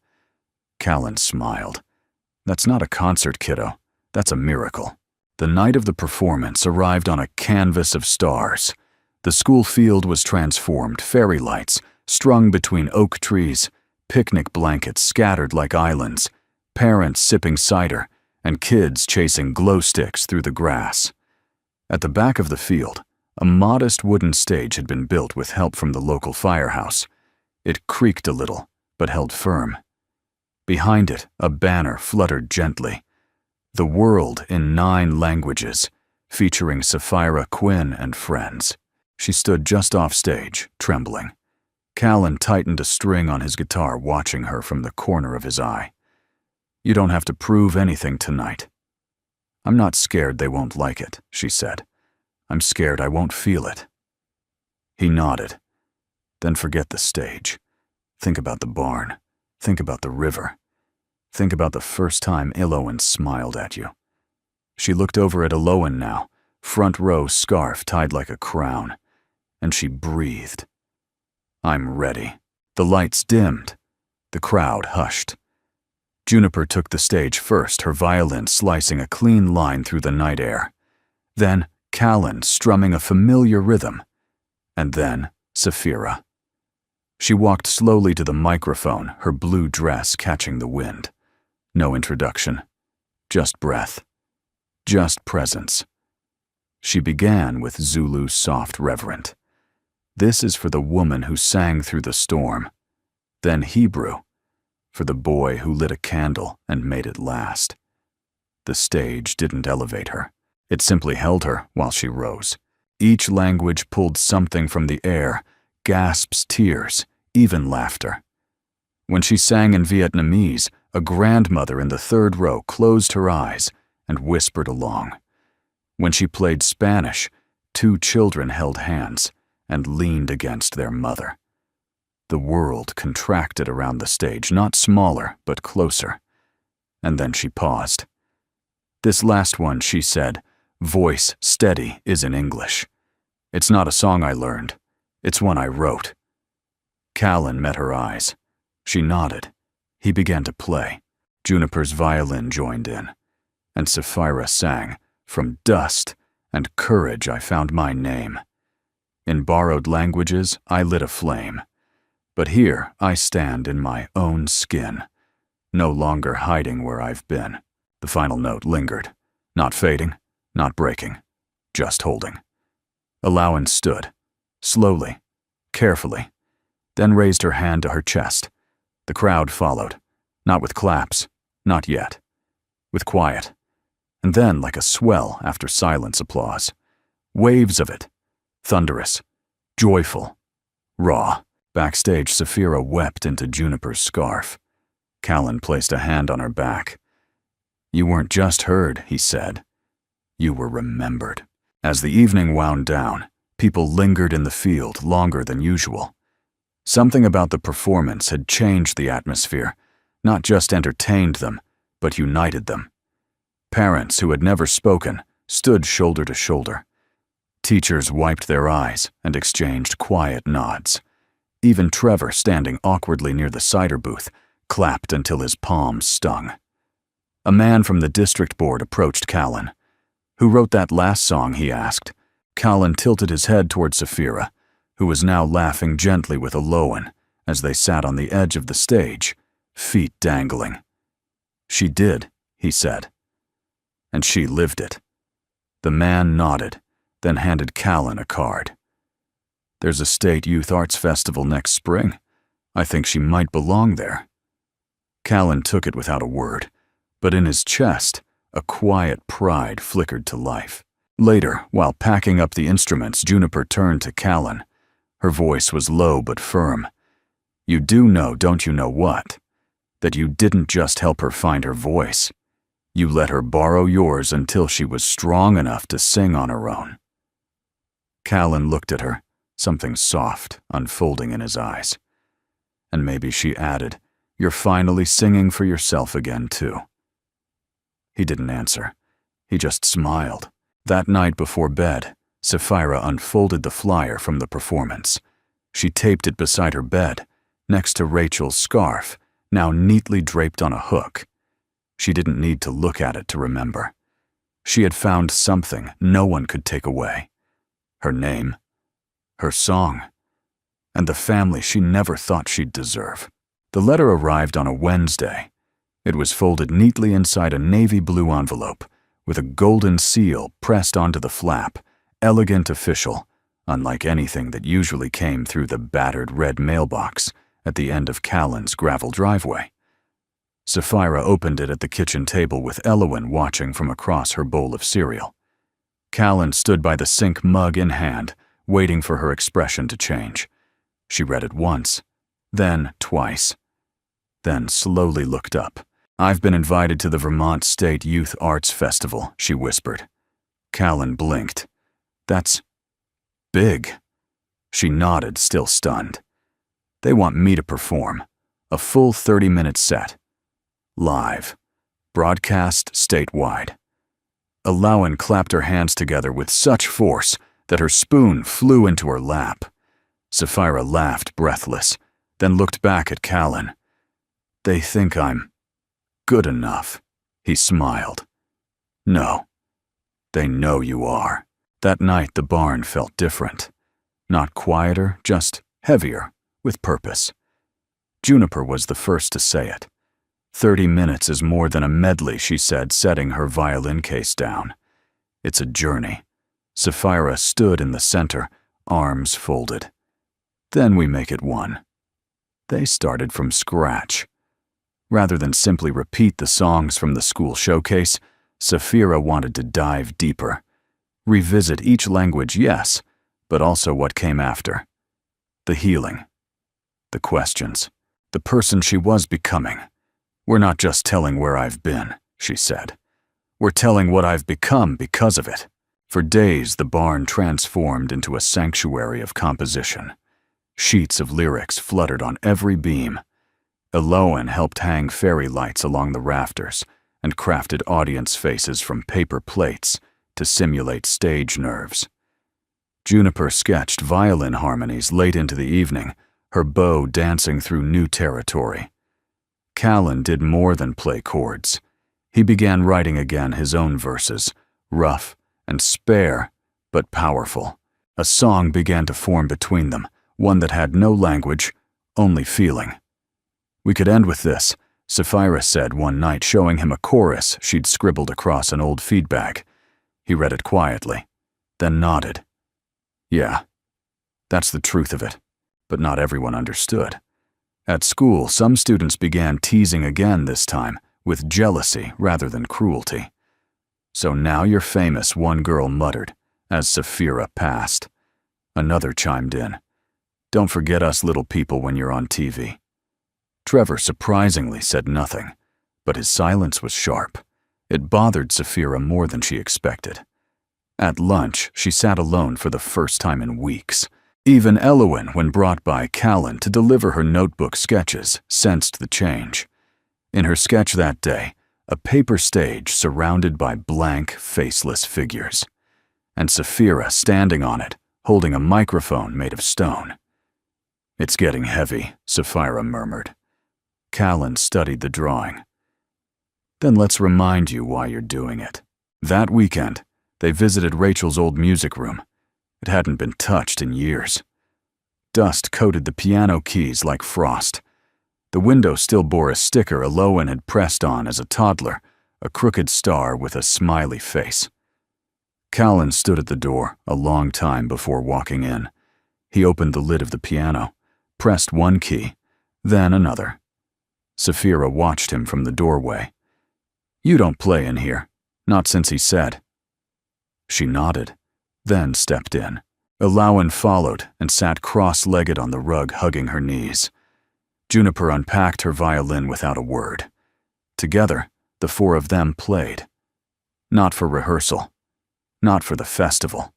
Callan smiled. "That's not a concert, kiddo. That's a miracle." The night of the performance arrived on a canvas of stars. The school field was transformed, fairy lights strung between oak trees, picnic blankets scattered like islands, parents sipping cider, and kids chasing glow sticks through the grass. At the back of the field, a modest wooden stage had been built with help from the local firehouse. It creaked a little, but held firm. Behind it, a banner fluttered gently. "The World in 9 Languages," featuring Sapphira Quinn and friends. She stood just off stage, trembling. Callan tightened a string on his guitar, watching her from the corner of his eye. "You don't have to prove anything tonight." "I'm not scared they won't like it," she said. "I'm scared I won't feel it." He nodded. "Then forget the stage. Think about the barn. Think about the river. Think about the first time Elowen smiled at you." She looked over at Elowen now, front row scarf tied like a crown, and she breathed. "I'm ready." The lights dimmed. The crowd hushed. Juniper took the stage first, her violin slicing a clean line through the night air. Then Callan strumming a familiar rhythm. And then Sapphira. She walked slowly to the microphone, her blue dress catching the wind. No introduction. Just breath. Just presence. She began with Zulu soft reverent. "This is for the woman who sang through the storm." Then Hebrew, for the boy who lit a candle and made it last. The stage didn't elevate her. It simply held her while she rose. Each language pulled something from the air, gasps, tears, even laughter. When she sang in Vietnamese, a grandmother in the third row closed her eyes and whispered along. When she played Spanish, 2 children held hands and leaned against their mother. The world contracted around the stage, not smaller, but closer. And then she paused. This last one, she said, voice steady, is in English. It's not a song I learned. It's one I wrote. Callan met her eyes. She nodded. He began to play. Juniper's violin joined in. And Sapphira sang, from dust and courage I found my name. In borrowed languages, I lit a flame. But here I stand in my own skin, no longer hiding where I've been. The final note lingered, not fading, not breaking, just holding. Alawan stood, slowly, carefully, then raised her hand to her chest. The crowd followed, not with claps, not yet, with quiet. And then, like a swell after silence applause, waves of it, thunderous, joyful, raw. Backstage, Sapphira wept into Juniper's scarf. Callan placed a hand on her back. You weren't just heard, he said. You were remembered. As the evening wound down, people lingered in the field longer than usual. Something about the performance had changed the atmosphere, not just entertained them, but united them. Parents who had never spoken stood shoulder to shoulder. Teachers wiped their eyes and exchanged quiet nods. Even Trevor, standing awkwardly near the cider booth, clapped until his palms stung. A man from the district board approached Callan. Who wrote that last song, he asked. Callan tilted his head toward Sapphira, who was now laughing gently with Alawan as they sat on the edge of the stage, feet dangling. She did, he said. And she lived it. The man nodded, then handed Callan a card. There's a state youth arts festival next spring. I think she might belong there. Callan took it without a word, but in his chest, a quiet pride flickered to life. Later, while packing up the instruments, Juniper turned to Callan. Her voice was low but firm. You do know, don't you know what? That you didn't just help her find her voice. You let her borrow yours until she was strong enough to sing on her own. Callan looked at her, something soft unfolding in his eyes. And maybe she added, you're finally singing for yourself again, too. He didn't answer. He just smiled. That night before bed, Sapphira unfolded the flyer from the performance. She taped it beside her bed, next to Rachel's scarf, now neatly draped on a hook. She didn't need to look at it to remember. She had found something no one could take away. Her name, her song, and the family she never thought she'd deserve. The letter arrived on a Wednesday. It was folded neatly inside a navy blue envelope, with a golden seal pressed onto the flap, elegant, official, unlike anything that usually came through the battered red mailbox at the end of Callan's gravel driveway. Sapphira opened it at the kitchen table with Alawan watching from across her bowl of cereal. Callan stood by the sink, mug in hand, waiting for her expression to change. She read it once, then twice, then slowly looked up. I've been invited to the Vermont State Youth Arts Festival, she whispered. Callan blinked. That's big. She nodded, still stunned. They want me to perform. A full 30-minute set. Live. Broadcast statewide. Alawan clapped her hands together with such force that her spoon flew into her lap. Sapphira laughed, breathless, then looked back at Callan. They think I'm good enough, he smiled. No, they know you are. That night the barn felt different. Not quieter, just heavier, with purpose. Juniper was the first to say it. 30 minutes is more than a medley, she said, setting her violin case down. It's a journey. Sapphira stood in the center, arms folded. Then we make it one. They started from scratch. Rather than simply repeat the songs from the school showcase, Sapphira wanted to dive deeper. Revisit each language, yes, but also what came after. The healing. The questions. The person she was becoming. "We're not just telling where I've been," she said. "We're telling what I've become because of it." For days, the barn transformed into a sanctuary of composition. Sheets of lyrics fluttered on every beam. Eloan helped hang fairy lights along the rafters and crafted audience faces from paper plates to simulate stage nerves. Juniper sketched violin harmonies late into the evening, her bow dancing through new territory. Callan did more than play chords. He began writing again his own verses, rough and spare, but powerful. A song began to form between them, one that had no language, only feeling. "We could end with this," Sapphira said one night, showing him a chorus she'd scribbled across an old feed bag. He read it quietly, then nodded. "Yeah, that's the truth of it." But not everyone understood. At school, some students began teasing again this time, with jealousy rather than cruelty. "So now you're famous," one girl muttered, as Sapphira passed. Another chimed in, "Don't forget us little people when you're on TV." Trevor surprisingly said nothing, but his silence was sharp. It bothered Sapphira more than she expected. At lunch, she sat alone for the first time in weeks. Even Eloan, when brought by Callan to deliver her notebook sketches, sensed the change. In her sketch that day, a paper stage surrounded by blank, faceless figures, and Sapphira standing on it, holding a microphone made of stone. "It's getting heavy," Sapphira murmured. Callan studied the drawing. "Then let's remind you why you're doing it." That weekend, they visited Rachel's old music room. It hadn't been touched in years. Dust coated the piano keys like frost. The window still bore a sticker Eloan had pressed on as a toddler, a crooked star with a smiley face. Callan stood at the door a long time before walking in. He opened the lid of the piano, pressed one key, then another. Sapphira watched him from the doorway. "You don't play in here, not since he said." She nodded, then stepped in. Eloan followed and sat cross-legged on the rug, hugging her knees. Juniper unpacked her violin without a word. Together, the four of them played. Not for rehearsal, not for the festival,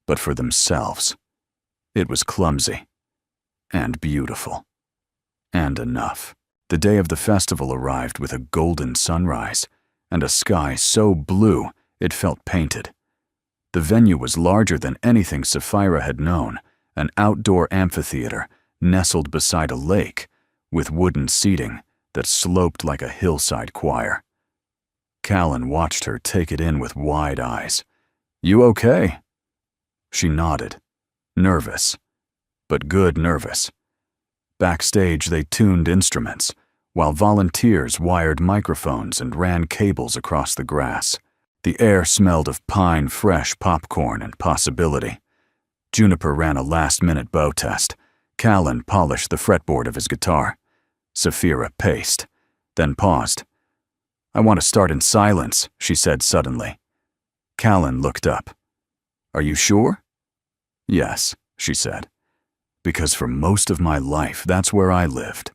but for themselves. It was clumsy, and beautiful, and enough. The day of the festival arrived with a golden sunrise, and a sky so blue it felt painted. The venue was larger than anything Sapphira had known, an outdoor amphitheater nestled beside a lake, with wooden seating that sloped like a hillside choir. Callan watched her take it in with wide eyes. "You okay?" She nodded, nervous, but good nervous. Backstage, they tuned instruments, while volunteers wired microphones and ran cables across the grass. The air smelled of pine, fresh popcorn, and possibility. Juniper ran a last-minute bow test. Callan polished the fretboard of his guitar. Sapphira paced, then paused. "I want to start in silence," she said suddenly. Callan looked up. "Are you sure?" "Yes," she said, "because for most of my life that's where I lived,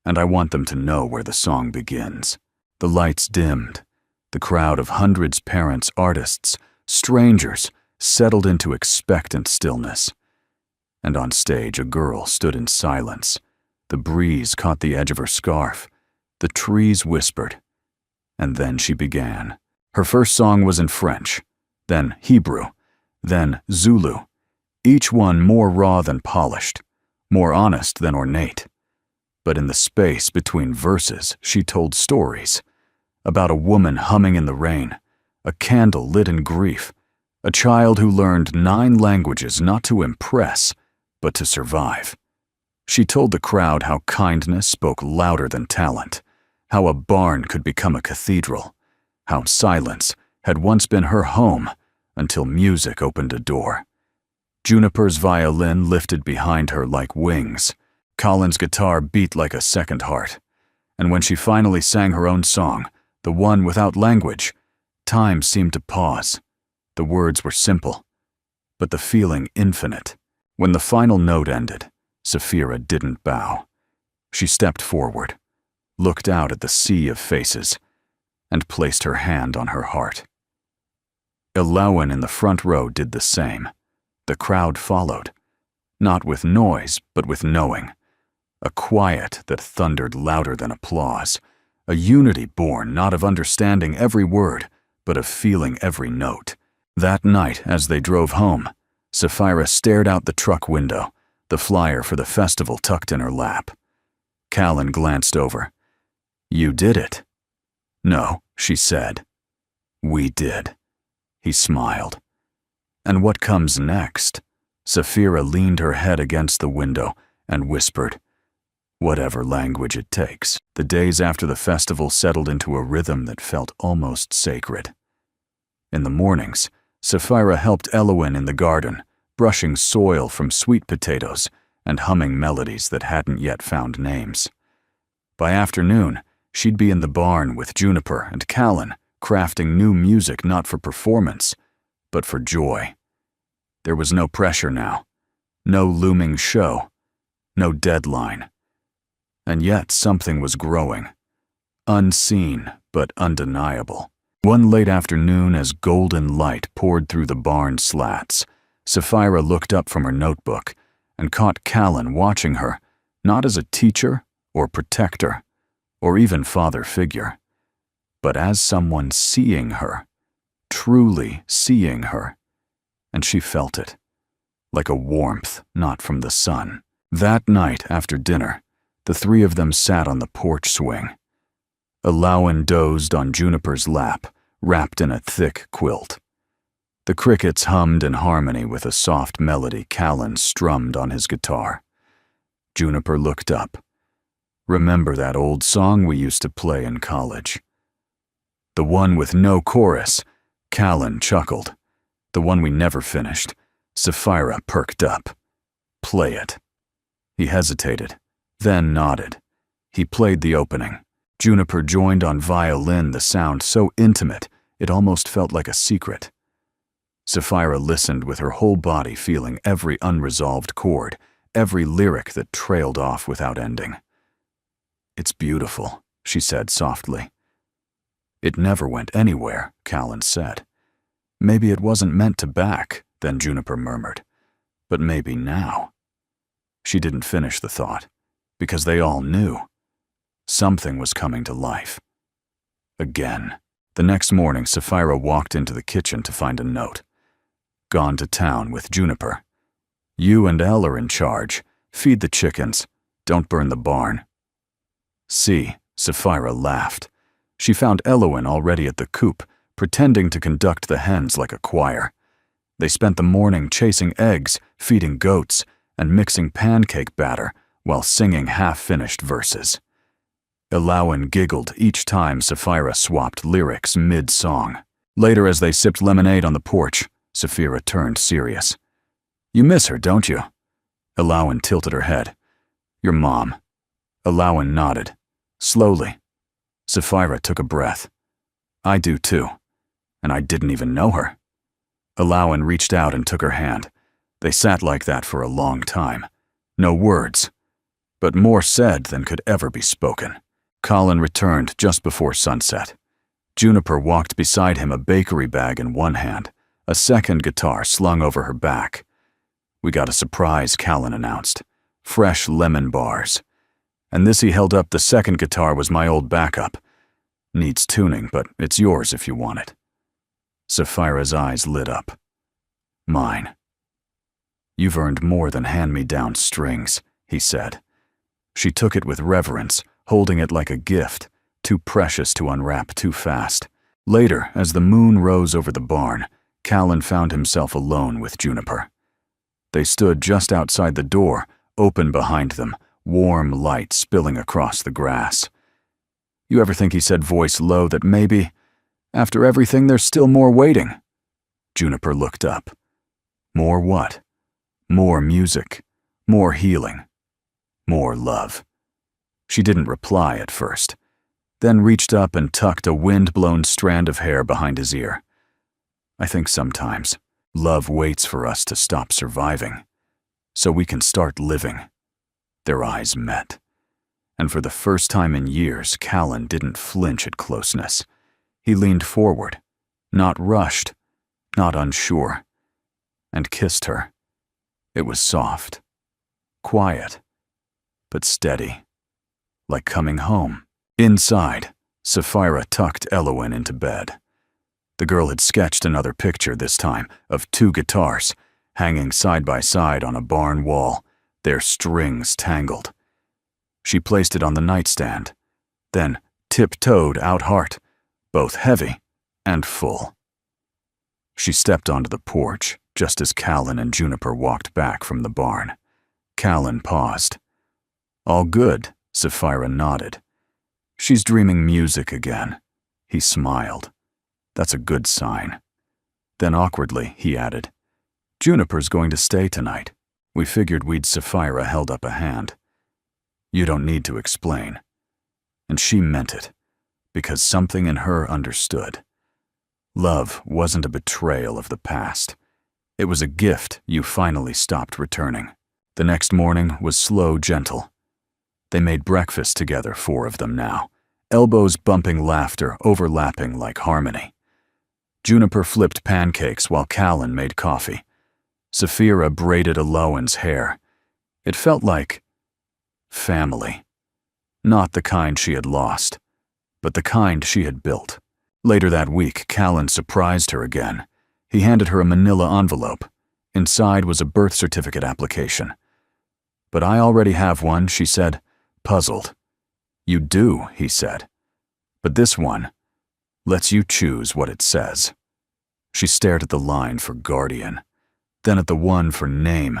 and I want them to know where the song begins." The lights dimmed. The crowd of hundreds, parents, artists, strangers, settled into expectant stillness. And on stage, a girl stood in silence. The breeze caught the edge of her scarf. The trees whispered. And then she began. Her first song was in French, then Hebrew, then Zulu, each one more raw than polished, more honest than ornate. But in the space between verses, she told stories. About a woman humming in the rain, a candle lit in grief, a child who learned 9 languages not to impress, but to survive. She told the crowd how kindness spoke louder than talent, how a barn could become a cathedral, how silence had once been her home until music opened a door. Juniper's violin lifted behind her like wings. Colin's guitar beat like a second heart. And when she finally sang her own song, the one without language, Time seemed to pause. The words were simple, but the feeling infinite. When the final note ended, Sapphira didn't bow. She stepped forward, looked out at the sea of faces, and placed her hand on her heart. Elowen in the front row did the same. The crowd followed, not with noise, but with knowing. A quiet that thundered louder than applause. A unity born not of understanding every word, but of feeling every note. That night, as they drove home, Sapphira stared out the truck window, the flyer for the festival tucked in her lap. Callan glanced over. "You did it." "No," she said. "We did." He smiled. "And what comes next?" Sapphira leaned her head against the window and whispered, "Whatever language it takes." The days after the festival settled into a rhythm that felt almost sacred. In the mornings, Sapphira helped Elowen in the garden, brushing soil from sweet potatoes and humming melodies that hadn't yet found names. By afternoon, she'd be in the barn with Juniper and Callan, crafting new music not for performance, but for joy. There was no pressure now, no looming show, no deadline. And yet something was growing, unseen but undeniable. One late afternoon, as golden light poured through the barn slats, Sapphira looked up from her notebook and caught Callan watching her, not as a teacher or protector or even father figure, but as someone seeing her, truly seeing her. And she felt it, like a warmth not from the sun. That night after dinner, the three of them sat on the porch swing. Elowen dozed on Juniper's lap, wrapped in a thick quilt. The crickets hummed in harmony with a soft melody Callan strummed on his guitar. Juniper looked up. "Remember that old song we used to play in college?" "The one with no chorus," Callan chuckled. "The one we never finished." Sapphira perked up. "Play it." He hesitated, then nodded. He played the opening. Juniper joined on violin, the sound so intimate it almost felt like a secret. Sapphira listened with her whole body, feeling every unresolved chord, every lyric that trailed off without ending. "It's beautiful," she said softly. "It never went anywhere," Callan said. "Maybe it wasn't meant to back," then Juniper murmured. "But maybe now." She didn't finish the thought, because they all knew. Something was coming to life. Again. The next morning, Sapphira walked into the kitchen to find a note. "Gone to town with Juniper. You and Elle are in charge. Feed the chickens. Don't burn the barn." "See," Sapphira laughed. She found Elowen already at the coop, pretending to conduct the hens like a choir. They spent the morning chasing eggs, feeding goats, and mixing pancake batter while singing half-finished verses. Elowen giggled each time Sapphira swapped lyrics mid-song. Later, as they sipped lemonade on the porch, Sapphira turned serious. "You miss her, don't you?" Elowen tilted her head. "Your mom." Elowen nodded. Slowly. Sapphira took a breath. "I do too. And I didn't even know her." Elowen reached out and took her hand. They sat like that for a long time. No words, but more said than could ever be spoken. Colin returned just before sunset. Juniper walked beside him, a bakery bag in one hand, a second guitar slung over her back. "We got a surprise," Callan announced. "Fresh lemon bars." And this he held up. The second guitar was my old backup. "Needs tuning, but it's yours if you want it." Sapphira's eyes lit up. "Mine." "You've earned more than hand-me-down strings," he said. She took it with reverence, holding it like a gift, too precious to unwrap too fast. Later, as the moon rose over the barn, Callan found himself alone with Juniper. They stood just outside the door, open behind them, warm light spilling across the grass. "You ever think," he said, voice low, "that maybe, after everything, there's still more waiting?" Juniper looked up. "More what?" "More music, more healing, more love." She didn't reply at first. then reached up and tucked a wind-blown strand of hair behind his ear. I think sometimes love waits for us to stop surviving, so we can start living. Their eyes met, and for the first time in years, Callan didn't flinch at closeness. He leaned forward, not rushed, not unsure, and kissed her. It was soft, quiet, but steady, like coming home. Inside, Sapphira tucked Elowen into bed. The girl had sketched another picture this time of two guitars hanging side by side on a barn wall, their strings tangled. She placed it on the nightstand, then tiptoed out heart, both heavy and full. She stepped onto the porch just as Callan and Juniper walked back from the barn. Callan paused. All good, Sapphira nodded. She's dreaming music again. He smiled. That's a good sign. Then awkwardly, he added, Juniper's going to stay tonight. We figured we'd. Sapphira held up a hand. You don't need to explain. And she meant it, because something in her understood. Love wasn't a betrayal of the past. It was a gift you finally stopped returning. The next morning was slow, gentle. They made breakfast together, 4 of them now, elbows bumping, laughter overlapping like harmony. Juniper flipped pancakes while Callan made coffee. Sapphira braided Elowen's hair. It felt like family. Not the kind she had lost, but the kind she had built. Later that week, Callan surprised her again. He handed her a manila envelope. Inside was a birth certificate application. But I already have one, she said, puzzled. You do, he said. But this one lets you choose what it says. She stared at the line for guardian, then at the one for name,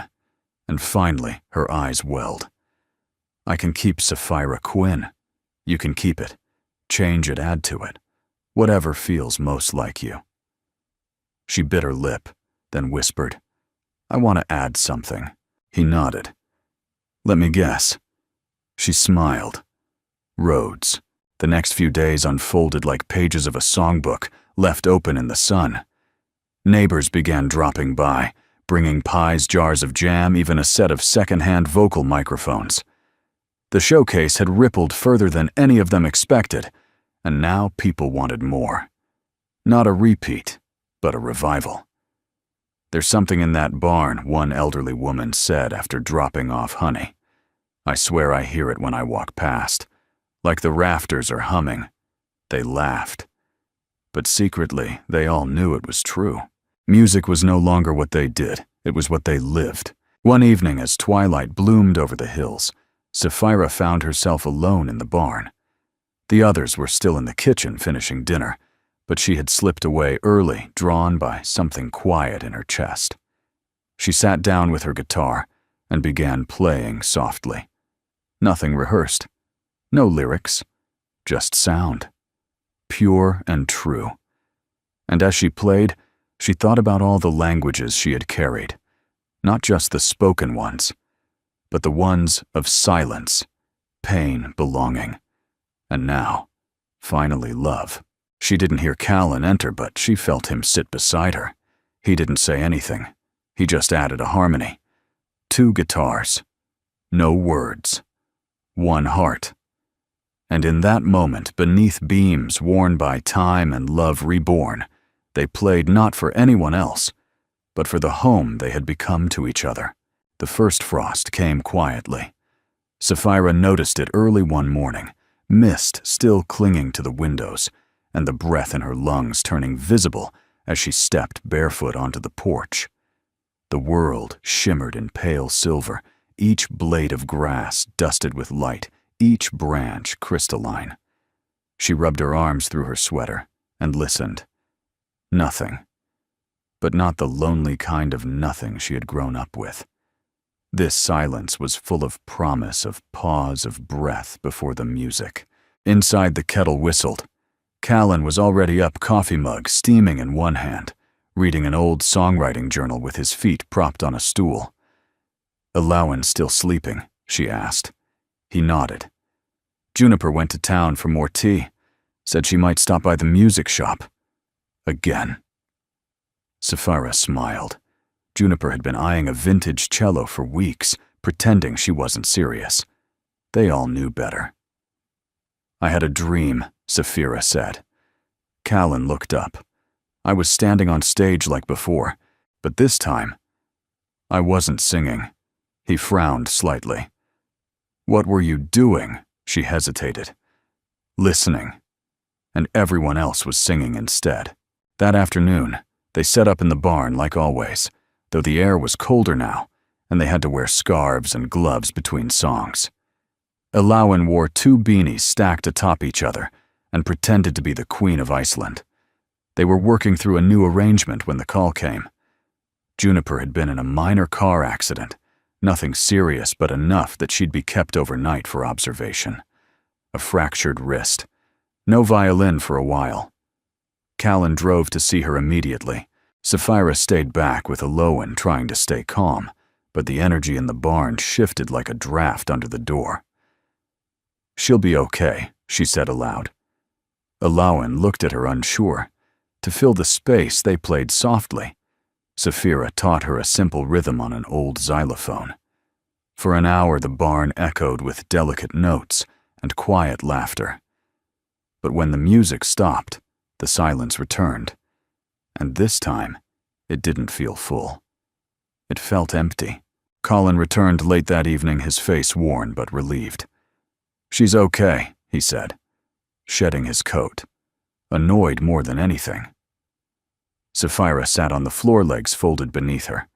and finally her eyes welled. I can keep Sapphira Quinn. You can keep it, change it, add to it, whatever feels most like you. She bit her lip, then whispered, I want to add something. He nodded. Let me guess. She smiled. Roads. The next few days unfolded like pages of a songbook left open in the sun. Neighbors began dropping by, bringing pies, jars of jam, even a set of second-hand vocal microphones. The showcase had rippled further than any of them expected, and now people wanted more. Not a repeat, but a revival. There's something in that barn, one elderly woman said after dropping off honey. I swear I hear it when I walk past. Like the rafters are humming. They laughed. But secretly, they all knew it was true. Music was no longer what they did. It was what they lived. One evening, as twilight bloomed over the hills, Sapphira found herself alone in the barn. The others were still in the kitchen finishing dinner, but she had slipped away early, drawn by something quiet in her chest. She sat down with her guitar and began playing softly. Nothing rehearsed. No lyrics. Just sound. Pure and true. And as she played, she thought about all the languages she had carried. Not just the spoken ones, but the ones of silence, pain, belonging. And now, finally, love. She didn't hear Callan enter, but she felt him sit beside her. He didn't say anything. He just added a harmony. 2 guitars. No words. 1 heart. And in that moment, beneath beams worn by time and love reborn, they played not for anyone else, but for the home they had become to each other. The first frost came quietly. Sapphira noticed it early one morning, mist still clinging to the windows, and the breath in her lungs turning visible as she stepped barefoot onto the porch. The world shimmered in pale silver, each blade of grass dusted with light, each branch crystalline. She rubbed her arms through her sweater and listened. Nothing. But not the lonely kind of nothing she had grown up with. This silence was full of promise, of pause, of breath before the music. Inside, the kettle whistled. Callan was already up, coffee mug steaming in one hand, reading an old songwriting journal with his feet propped on a stool. "Elowen still sleeping?" she asked. He nodded. "Juniper went to town for more tea. Said she might stop by the music shop. Again. Sapphira smiled. Juniper had been eyeing a vintage cello for weeks, pretending she wasn't serious. They all knew better. I had a dream, Sapphira said. Callan looked up. I was standing on stage like before, but this time, I wasn't singing. He frowned slightly. What were you doing? She hesitated. Listening. And everyone else was singing instead. That afternoon, they set up in the barn like always, though the air was colder now, and they had to wear scarves and gloves between songs. Elauwen wore 2 beanies stacked atop each other and pretended to be the Queen of Iceland. They were working through a new arrangement when the call came. Juniper had been in a minor car accident, nothing serious but enough that she'd be kept overnight for observation. A fractured wrist. No violin for a while. Callan drove to see her immediately. Sapphira stayed back with Elauwen trying to stay calm, but the energy in the barn shifted like a draft under the door. She'll be okay, she said aloud. Elauwen looked at her unsure. To fill the space, they played softly. Sapphira taught her a simple rhythm on an old xylophone. For an hour the barn echoed with delicate notes and quiet laughter. But when the music stopped, the silence returned. And this time, it didn't feel full. It felt empty. Colin returned late that evening, his face worn but relieved. She's okay, he said, shedding his coat, annoyed more than anything. Sapphira sat on the floor, legs folded beneath her.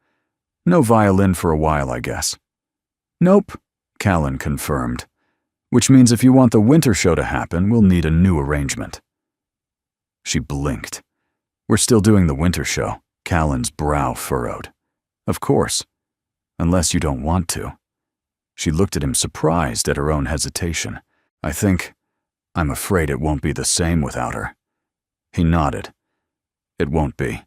No violin for a while, I guess. Nope, Callan confirmed. Which means if you want the winter show to happen, we'll need a new arrangement. She blinked. We're still doing the winter show. Callan's brow furrowed. Of course. Unless you don't want to. She looked at him, surprised at her own hesitation. I'm afraid it won't be the same without her. He nodded. It won't be.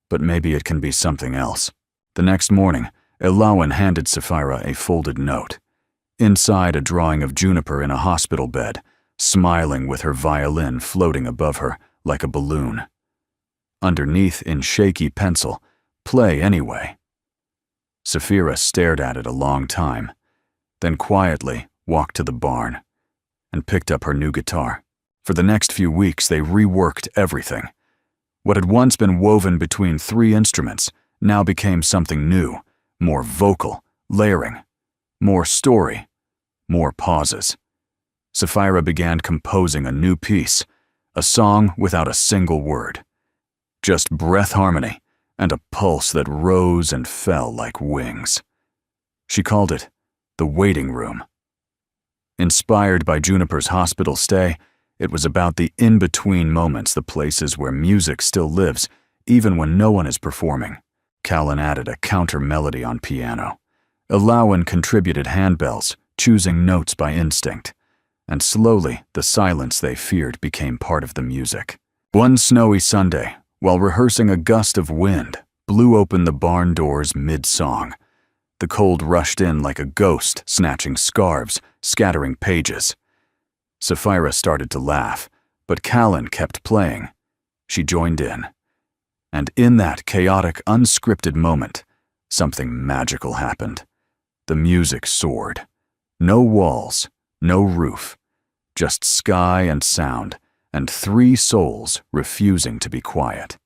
But maybe it can be something else. The next morning, Elauwen handed Sapphira a folded note. Inside, a drawing of Juniper in a hospital bed, smiling with her violin floating above her like a balloon. Underneath, in shaky pencil, "Play anyway." Sapphira stared at it a long time, then quietly walked to the barn and picked up her new guitar. For the next few weeks, they reworked everything. What had once been woven between 3 instruments now became something new, more vocal, layering, more story, more pauses. Sapphira began composing a new piece, a song without a single word. Just breath harmony and a pulse that rose and fell like wings. She called it The Waiting Room. Inspired by Juniper's hospital stay, it was about the in-between moments, the places where music still lives, even when no one is performing. Callan added a counter melody on piano. Elauwen contributed handbells, choosing notes by instinct. And slowly, the silence they feared became part of the music. One snowy Sunday, while rehearsing, a gust of wind blew open the barn doors mid-song. The cold rushed in like a ghost, snatching scarves, scattering pages. Sapphira started to laugh, but Callan kept playing. She joined in. And in that chaotic, unscripted moment, something magical happened. The music soared. No walls, no roof, just sky and sound, and 3 souls refusing to be quiet.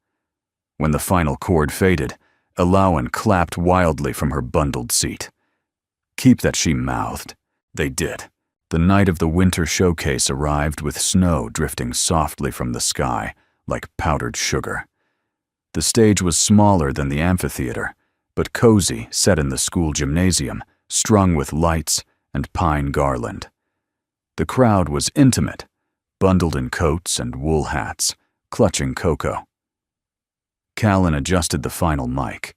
When the final chord faded, Elauwen clapped wildly from her bundled seat. "Keep that," she mouthed. They did. The night of the winter showcase arrived with snow drifting softly from the sky like powdered sugar. The stage was smaller than the amphitheater, but cozy, set in the school gymnasium, strung with lights and pine garland. The crowd was intimate, bundled in coats and wool hats, clutching cocoa. Callan adjusted the final mic.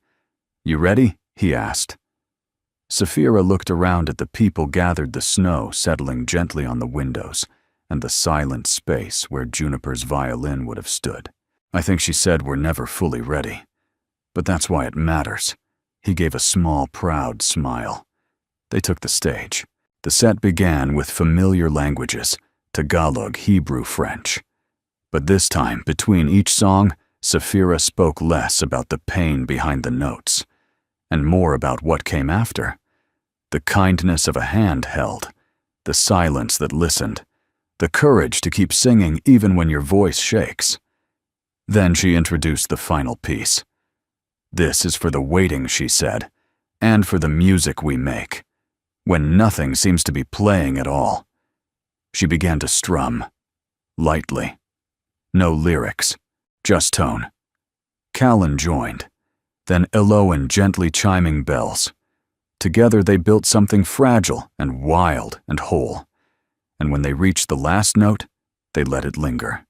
"You ready?" he asked. Sapphira looked around at the people gathered, the snow settling gently on the windows, and the silent space where Juniper's violin would have stood. "I think," she said, "we're never fully ready. But that's why it matters." He gave a small, proud smile. They took the stage. The set began with familiar languages, Tagalog, Hebrew, French. But this time, between each song, Sapphira spoke less about the pain behind the notes, and more about what came after. The kindness of a hand held, the silence that listened, the courage to keep singing even when your voice shakes. Then she introduced the final piece. "This is for the waiting," she said, "and for the music we make, when nothing seems to be playing at all." She began to strum, lightly. No lyrics, just tone. Callan joined, then Eloan gently chiming bells. Together they built something fragile and wild and whole, and when they reached the last note, they let it linger.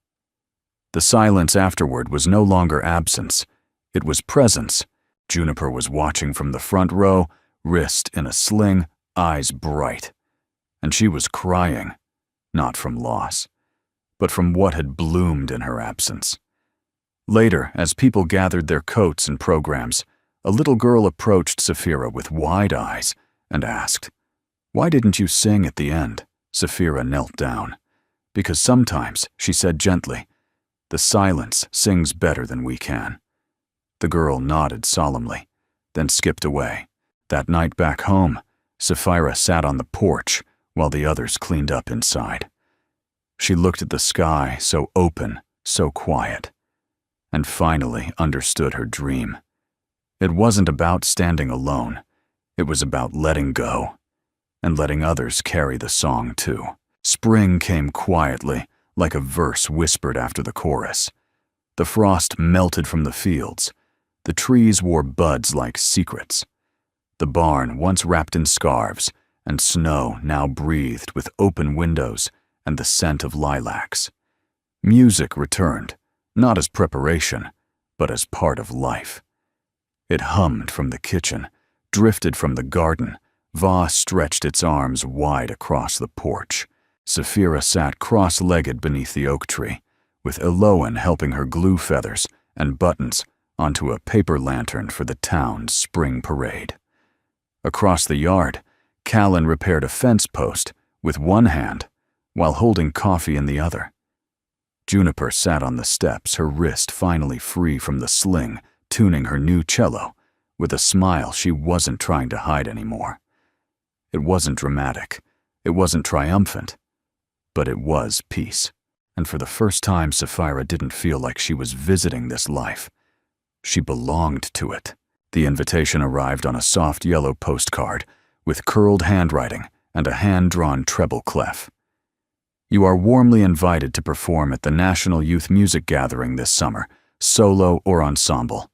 The silence afterward was no longer absence, it was presence. Juniper was watching from the front row, wrist in a sling, eyes bright. And she was crying, not from loss, but from what had bloomed in her absence. Later, as people gathered their coats and programs, a little girl approached Sapphira with wide eyes and asked, "Why didn't you sing at the end?" Sapphira knelt down. "Because sometimes," she said gently, "the silence sings better than we can." The girl nodded solemnly, then skipped away. That night back home, Sapphira sat on the porch while the others cleaned up inside. She looked at the sky, so open, so quiet, and finally understood her dream. It wasn't about standing alone. It was about letting go, and letting others carry the song too. Spring came quietly, like a verse whispered after the chorus. The frost melted from the fields. The trees wore buds like secrets. The barn, once wrapped in scarves, and snow now breathed with open windows and the scent of lilacs. Music returned, not as preparation, but as part of life. It hummed from the kitchen, drifted from the garden. Voss stretched its arms wide across the porch. Sapphira sat cross-legged beneath the oak tree, with Eloan helping her glue feathers and buttons onto a paper lantern for the town's spring parade. Across the yard, Callan repaired a fence post with one hand while holding coffee in the other. Juniper sat on the steps, her wrist finally free from the sling, tuning her new cello, with a smile she wasn't trying to hide anymore. It wasn't dramatic, it wasn't triumphant, but it was peace. And for the first time, Sapphira didn't feel like she was visiting this life. She belonged to it. The invitation arrived on a soft yellow postcard with curled handwriting and a hand-drawn treble clef. "You are warmly invited to perform at the National Youth Music Gathering this summer, solo or ensemble.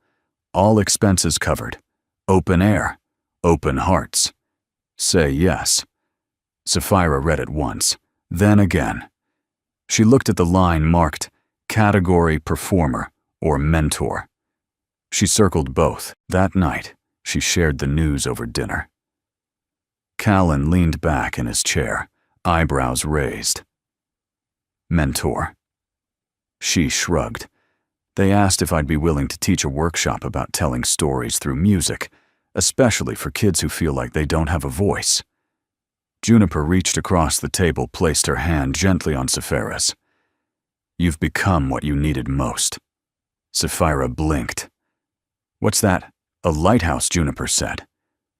All expenses covered. Open air. Open hearts. Say yes." Sapphira read it once, then again. She looked at the line marked Category Performer or Mentor. She circled both. That night, she shared the news over dinner. Callan leaned back in his chair, eyebrows raised. "Mentor." She shrugged. "They asked if I'd be willing to teach a workshop about telling stories through music, especially for kids who feel like they don't have a voice." Juniper reached across the table, placed her hand gently on Sapphira's. "You've become what you needed most." Sapphira blinked. "What's that?" "A lighthouse," Juniper said.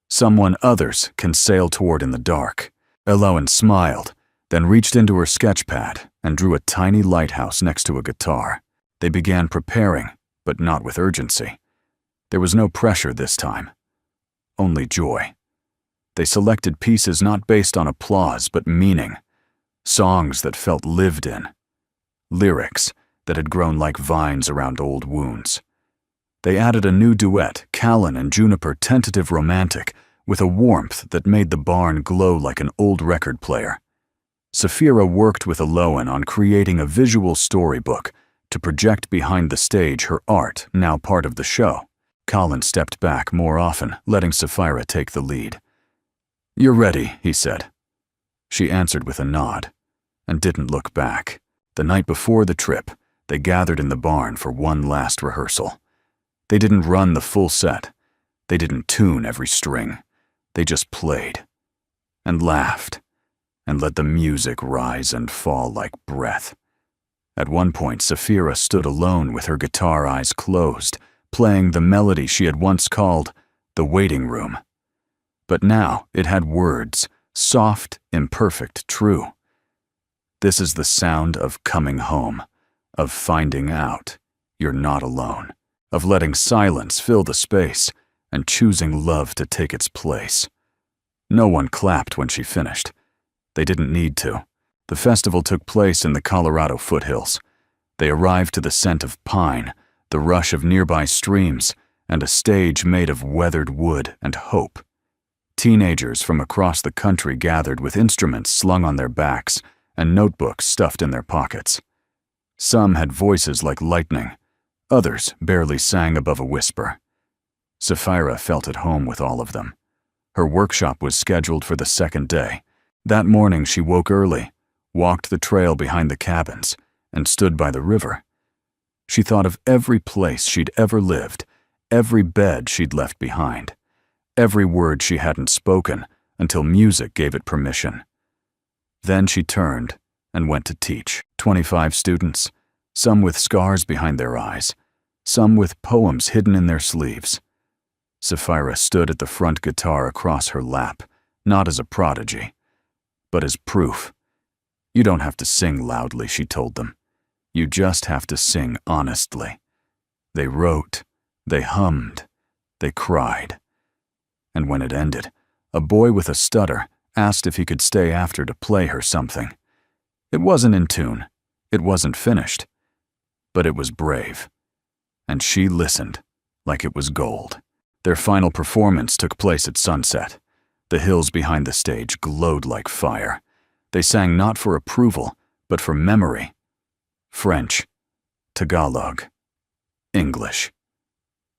"Someone others can sail toward in the dark." Eloan smiled, then reached into her sketch pad and drew a tiny lighthouse next to a guitar. They began preparing, but not with urgency. There was no pressure this time, only joy. They selected pieces not based on applause but meaning, songs that felt lived in, lyrics that had grown like vines around old wounds. They added a new duet, Callan and Juniper, tentative romantic, with a warmth that made the barn glow like an old record player. Sapphira worked with Eloan on creating a visual storybook to project behind the stage her art, now part of the show. Callan stepped back more often, letting Sapphira take the lead. "You're ready," he said. She answered with a nod, and didn't look back. The night before the trip, they gathered in the barn for one last rehearsal. They didn't run the full set. They didn't tune every string. They just played, and laughed, and let the music rise and fall like breath. At one point, Sapphira stood alone with her guitar eyes closed, playing the melody she had once called the waiting room. But now it had words, soft, imperfect, true. This is the sound of coming home, of finding out you're not alone, of letting silence fill the space and choosing love to take its place. No one clapped when she finished. They didn't need to. The festival took place in the Colorado foothills. They arrived to the scent of pine, the rush of nearby streams, and a stage made of weathered wood and hope. Teenagers from across the country gathered with instruments slung on their backs and notebooks stuffed in their pockets. Some had voices like lightning. Others barely sang above a whisper. Sapphira felt at home with all of them. Her workshop was scheduled for the second day. That morning she woke early, walked the trail behind the cabins, and stood by the river. She thought of every place she'd ever lived, every bed she'd left behind, every word she hadn't spoken until music gave it permission. Then she turned and went to teach 25 students, some with scars behind their eyes, some with poems hidden in their sleeves. Sapphira stood at the front guitar across her lap, not as a prodigy, but as proof. You don't have to sing loudly, she told them. You just have to sing honestly. They wrote, they hummed, they cried. And when it ended, a boy with a stutter asked if he could stay after to play her something. It wasn't in tune, it wasn't finished, but it was brave. And she listened like it was gold. Their final performance took place at sunset. The hills behind the stage glowed like fire. They sang not for approval, but for memory. French, Tagalog, English.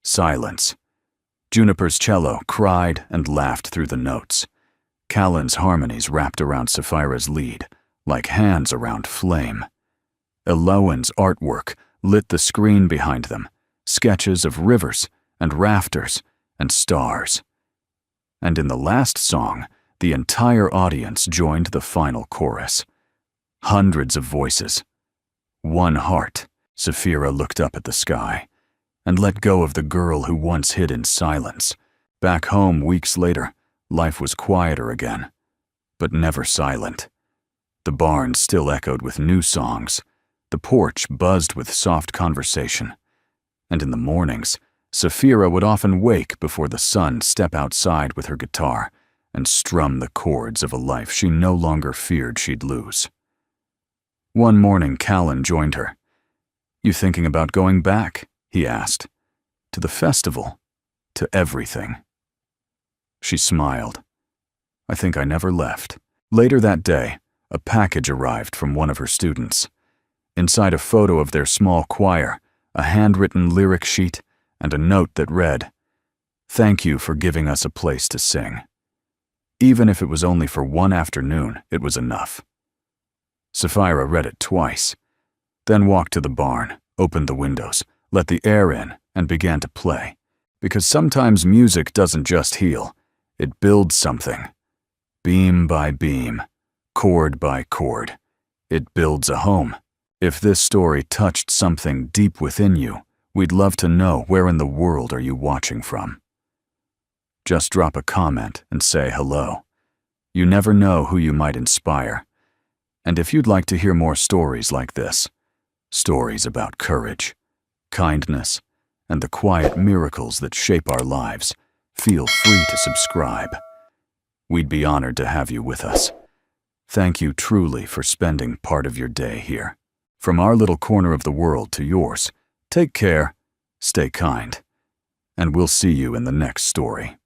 Silence. Juniper's cello cried and laughed through the notes. Callan's harmonies wrapped around Sapphira's lead, like hands around flame. Eloan's artwork lit the screen behind them, sketches of rivers and rafters and stars. And in the last song, the entire audience joined the final chorus. Hundreds of voices. One heart. Sapphira looked up at the sky and let go of the girl who once hid in silence. Back home weeks later, life was quieter again, but never silent. The barn still echoed with new songs. The porch buzzed with soft conversation. And in the mornings, Sapphira would often wake before the sun, step outside with her guitar, and strum the chords of a life she no longer feared she'd lose. One morning, Callan joined her. "You thinking about going back?" he asked. "To the festival? To everything?" She smiled. "I think I never left." Later that day, a package arrived from one of her students. Inside a photo of their small choir, a handwritten lyric sheet, and a note that read, "Thank you for giving us a place to sing." Even if it was only for one afternoon, it was enough. Sapphira read it twice, then walked to the barn, opened the windows, let the air in, and began to play. Because sometimes music doesn't just heal, it builds something. Beam by beam, chord by chord, it builds a home. If this story touched something deep within you, we'd love to know where in the world are you watching from. Just drop a comment and say hello. You never know who you might inspire. And if you'd like to hear more stories like this, stories about courage, kindness, and the quiet miracles that shape our lives, feel free to subscribe. We'd be honored to have you with us. Thank you truly for spending part of your day here. From our little corner of the world to yours, take care, stay kind, and we'll see you in the next story.